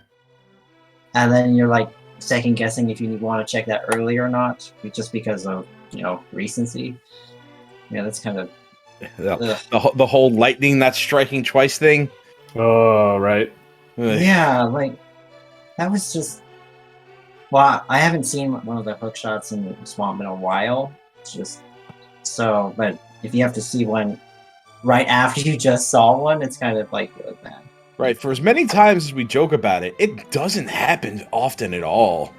and then you're like second guessing if you want to check that early or not, just because of recency. Yeah, that's kind of The whole lightning not striking twice thing. Oh, right. Ugh. yeah, like that was just. Well, I haven't seen one of the hook shots in the swamp in a while. It's just so, but if you have to see one right after you just saw one, it's kind of like really bad. Right. For as many times as we joke about it, it doesn't happen often at all.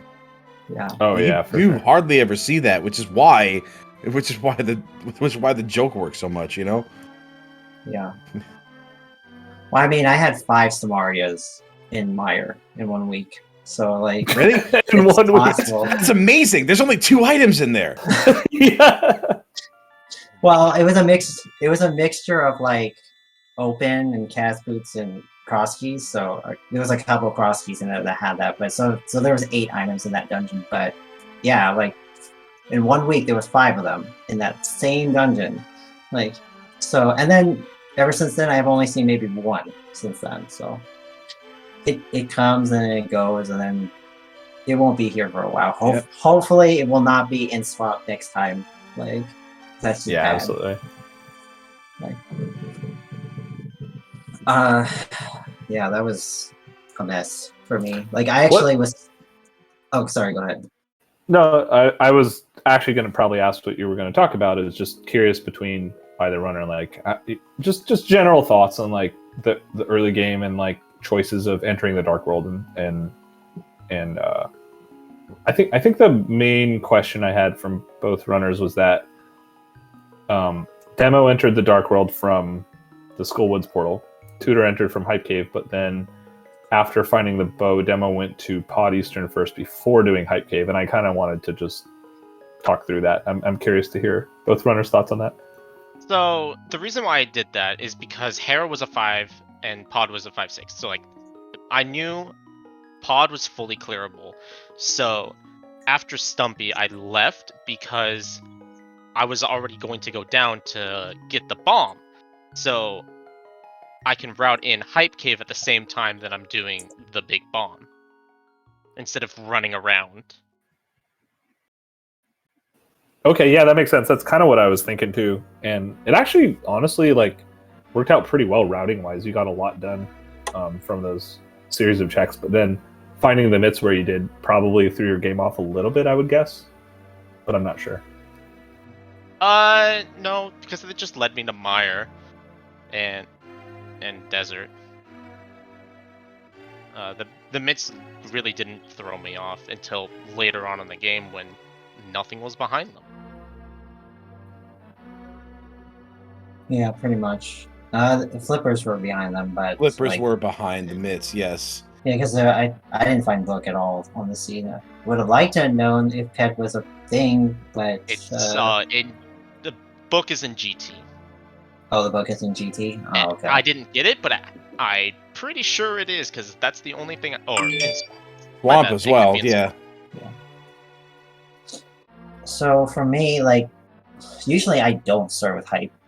Yeah. Oh you, yeah, for you sure. hardly ever see that, which is why the joke works so much. Yeah. Well, I mean, I had 5 Samarias in Meyer in 1 week, so like Really? In it's 1 week. possible. That's amazing. There's only 2 items in there. Yeah. Well, it was a mix. It was a mixture of like open and cast boots and cross keys. So there was a couple of cross keys in there that had that. But so there was 8 items in that dungeon. But yeah, like in 1 week there was 5 of them in that same dungeon. Like so, and then ever since then I've only seen maybe 1 since then. So it comes and it goes, and then it won't be here for a while. Yep. Hopefully it will not be in swap next time. Like. That's just Yeah, bad. absolutely. Like, yeah, that was a mess for me. Like, I actually was. Oh, sorry. Go ahead. No, I was actually going to probably ask what you were going to talk about. Is just curious between either runner, like just general thoughts on like the early game and like choices of entering the dark world and I think the main question I had from both runners was that. Demo entered the Dark World from the Skullwoods portal. Tutor entered from Hype Cave, but then after finding the bow, Demo went to Pod Eastern first before doing Hype Cave, and I kind of wanted to just talk through that. I'm curious to hear both runners' thoughts on that. So the reason why I did that is because Hera was a 5 and Pod was a 5/6. So like, I knew Pod was fully clearable. So after Stumpy, I left because I was already going to go down to get the bomb, so I can route in Hype Cave at the same time that I'm doing the big bomb, instead of running around. Okay, yeah, that makes sense. That's kind of what I was thinking too, and it actually, honestly, like worked out pretty well routing wise. You got a lot done from those series of checks, but then finding the mitts where you did probably threw your game off a little bit, I would guess, but I'm not sure. No, because it just led me to Mire and Desert. The mitts really didn't throw me off until later on in the game when nothing was behind them. Yeah, pretty much. The flippers were behind them, but Flippers were behind the mitts, yes. Yeah, because I didn't find Book at all on the scene. I would have liked to have known if Pet was a thing, but It's the book is in GT. oh, the book is in GT. Oh, And okay. I didn't get it, but I'm pretty sure it is because that's the only thing. Or in Swamp bad, as it could well, be in yeah. So for me, like, usually I don't start with hype.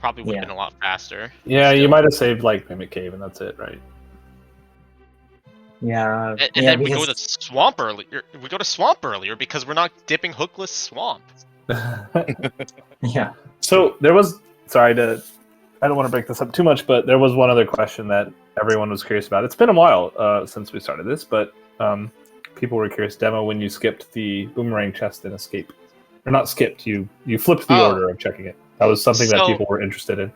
Probably would have Yeah. been a lot faster. Yeah, you Still. might have saved like Mimic Cave, and that's it, right? Yeah. And yeah, then because we go to swamp earlier. We go to swamp earlier because we're not dipping hookless swamp. yeah. So there was. Sorry to. I don't want to break this up too much, but there was one other question that everyone was curious about. It's been a while since we started this, but people were curious. Demo, when you skipped the boomerang chest in Escape, or not skipped, you flipped the order of checking it. That was something that people were interested in.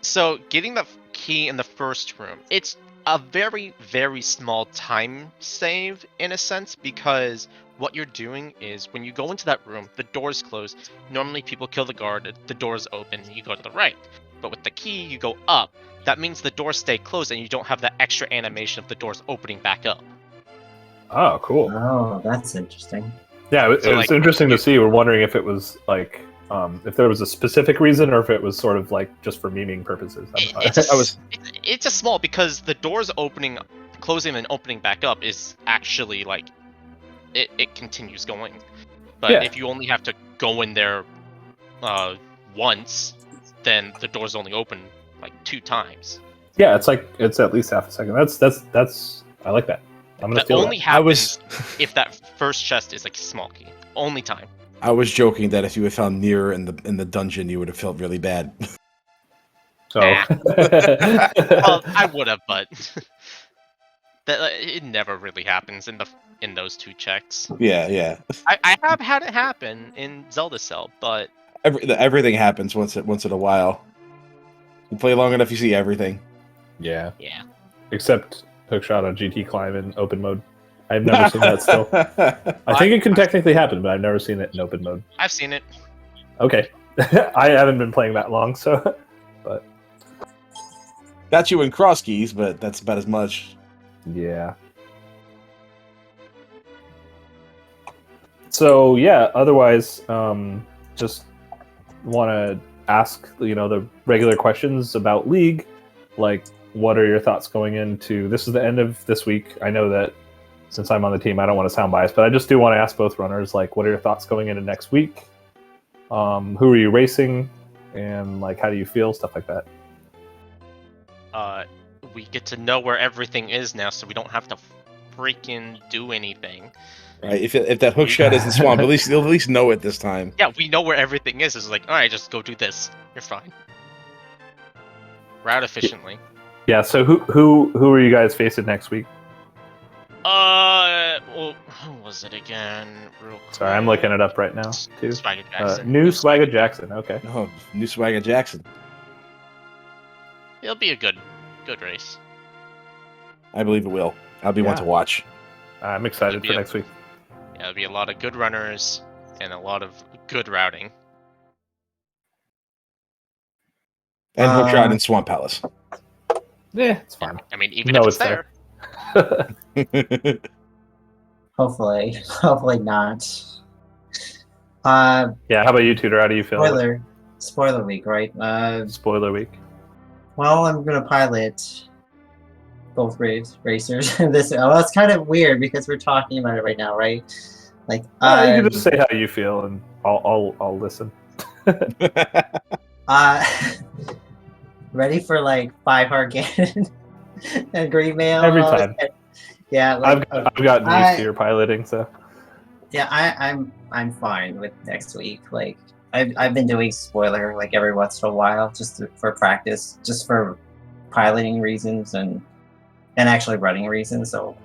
So getting the key in the first room, it's a very, very small time save in a sense, because what you're doing is when you go into that room, the door's closed. Normally people kill the guard, the door's open, and you go to the right. But with the key, you go up. That means the doors stay closed and you don't have that extra animation of the doors opening back up. Oh, cool. Oh, that's interesting. Yeah, it So, was interesting to see. We're wondering if it was like, if there was a specific reason, or if it was sort of like just for memeing purposes. It's a small, because the doors opening, closing, and opening back up is actually like it continues going. But if you only have to go in there once, then the doors only open like 2 times. Yeah, it's at least half a second. That's I like that. I'm gonna That steal only that. happens if that first chest is like a small key. Only time. I was joking that if you had found Mirror in the dungeon, you would have felt really bad. So Well, I would have, but it never really happens in those 2 checks. Yeah. I have had it happen in Zelda Cell, but Everything happens once in a while. You play long enough, you see everything. yeah, yeah. except hookshot on GT climb in open mode. I've never seen that still. I think it can technically happen, but I've never seen it in open mode. I've seen it. Okay, I haven't been playing that long, so. But Got you in cross keys, but that's about as much. yeah. So yeah, otherwise, just want to ask, the regular questions about League, like what are your thoughts going into this is the end of this week. I know that since I'm on the team, I don't want to sound biased, but I just do want to ask both runners, like, what are your thoughts going into next week? Who are you racing, and like how do you feel, stuff like that. We get to know where everything is now, so we don't have to freaking do anything. Right. If that hookshot isn't swamp, at least know it this time. Yeah, we know where everything is. It's like, all right, just go do this. You're fine. Route efficiently. Yeah. So who are you guys facing next week? Well, who was it again? Real quick. Sorry, I'm looking it up right now too. Swagger Jackson. New Swagger Jackson. Okay. Oh, new Swagger Jackson. It'll be a good race. I believe it will. I'll be one to watch. I'm excited for next week. Yeah, there'll be a lot of good runners and a lot of good routing. And hookshot in Swamp Palace. Yeah, it's fine. I mean, even if it's there. Hopefully not. Yeah, how about you, Tudor? How do you feel? Spoiler week, right? Spoiler week. Well, I'm gonna pilot both racers. It's kind of weird because we're talking about it right now, right? Like, you can just say how you feel, and I'll listen. Ready for like 5-heart Ganon and Green Mail every time. Yeah, like, I've gotten used to your piloting, so. Yeah, I'm fine with next week. Like, I've been doing spoiler like every once in a while, just for practice, just for piloting reasons and actually running reasons. So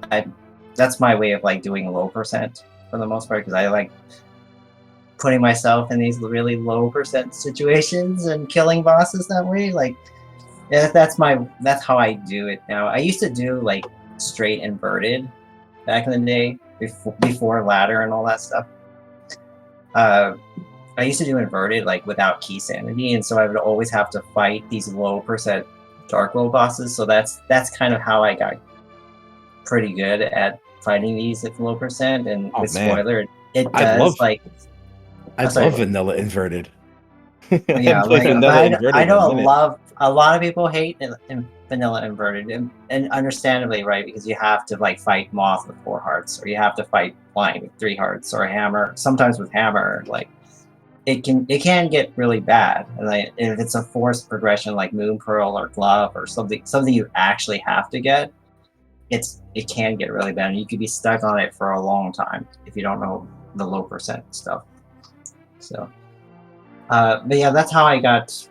that's my way of like doing low percent for the most part, because I like putting myself in these really low percent situations and killing bosses that way. Like, yeah, that's how I do it now. I used to do like straight inverted back in the day before ladder and all that stuff. I used to do inverted like without key sanity, and so I would always have to fight these low percent dark world bosses. So that's kind of how I got pretty good at fighting these at low percent. And with spoiler, it does I love vanilla inverted. Yeah, like, I know a lot of people hate vanilla inverted, and understandably, right? Because you have to like fight Moth with 4 hearts, or you have to fight Blind with 3 hearts, or Hammer. Sometimes with Hammer, like it can get really bad. Like if it's a forced progression like Moon Pearl or Glove or something you actually have to get, it can get really bad. And you could be stuck on it for a long time if you don't know the low percent stuff. So, but yeah, that's how I got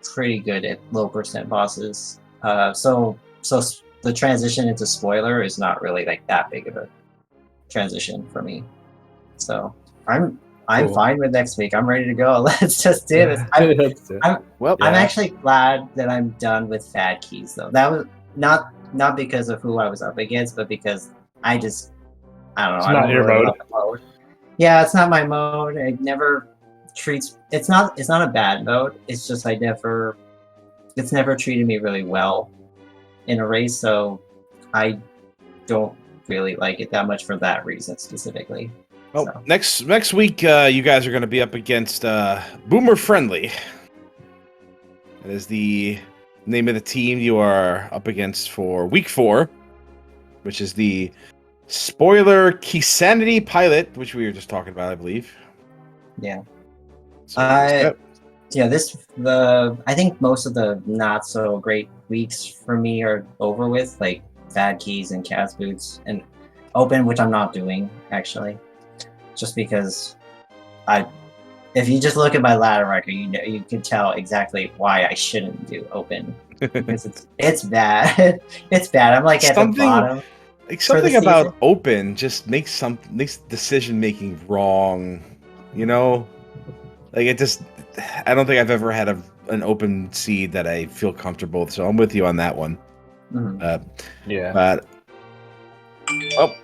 pretty good at low percent bosses. So the transition into spoiler is not really like that big of a transition for me. So I'm Cool. fine with next week. I'm ready to go. Let's just do this. Well, I'm actually glad that I'm done with Fad Keys though. That was not because of who I was up against, but because I don't know. It's I not don't your really mode. love the mode. Yeah, it's not my mode. It never treats. It's not a bad mode. It's just it's never treated me really well in a race, so I don't really like it that much for that reason specifically. well So. next week, you guys are going to be up against Boomer Friendly. That is the name of the team you are up against for week 4, which is the Spoiler Keysanity pilot, which we were just talking about, I believe. Yeah. So, Yeah, I think most of the not so great weeks for me are over with, like Bad Keys and Cat's Boots and Open, which I'm not doing actually, just because if you just look at my ladder record, you can tell exactly why I shouldn't do Open because it's bad. It's bad. I'm like at the bottom. Like something about Open just makes decision making wrong, you know? Like it just, I don't think I've ever had an Open seed that I feel comfortable with, so I'm with you on that one. Mhm. Yeah. But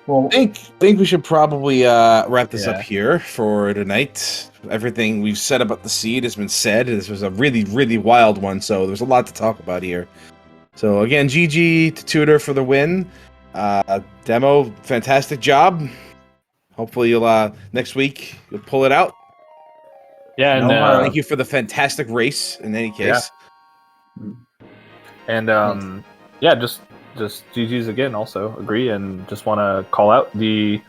well, I think we should probably wrap this up here for tonight. Everything we've said about the seed has been said. This was a really, really wild one, so there's a lot to talk about here. So again, GG to Tudor for the win. Demo, fantastic job. Hopefully you'll next week you'll pull it out. Yeah, and thank you for the fantastic race in any case. Yeah. And just GG's again. Also agree, and just want to call out I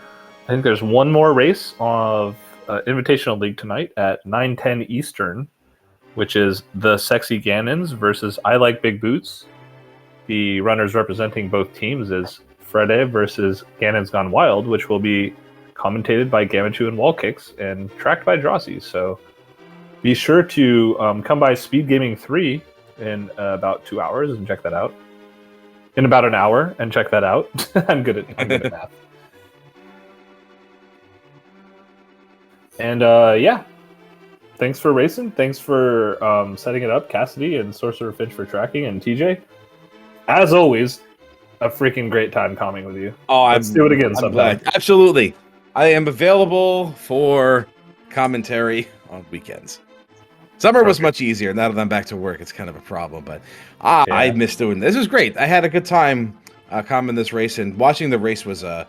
think there's one more race of Invitational League tonight at 9:10 Eastern, which is the Sexy Ganons versus I Like Big Boots. The runners representing both teams is Frede versus Ganon's Gone Wild, which will be commentated by Gamachu and Wallkicks and tracked by Drossi. So be sure to come by SpeedGaming 3 in about 2 hours and check that out. In about an hour and check that out. I'm good at math. And yeah, thanks for racing. Thanks for setting it up, Cassidy and Sorcerer Finch for tracking, and TJ. As always, a freaking great time calming with you. Let's do it again sometime. Absolutely. I am available for commentary on weekends. Summer was much easier. Now that I'm back to work, it's kind of a problem, but I miss doing this. This was great. I had a good time commenting this race, and watching the race was the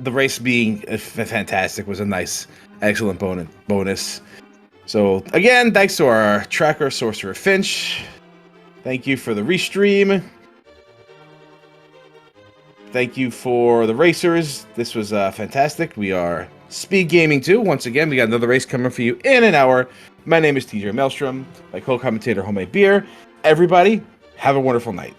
race being fantastic was a nice, excellent bonus. So again, thanks to our tracker, Sorcerer Finch. Thank you for the restream. Thank you for the racers. This was fantastic. We are Speed Gaming 2. Once again, we got another race coming for you in an hour. My name is TJ Maelstrom, my co-commentator, Homemade Beer. Everybody, have a wonderful night.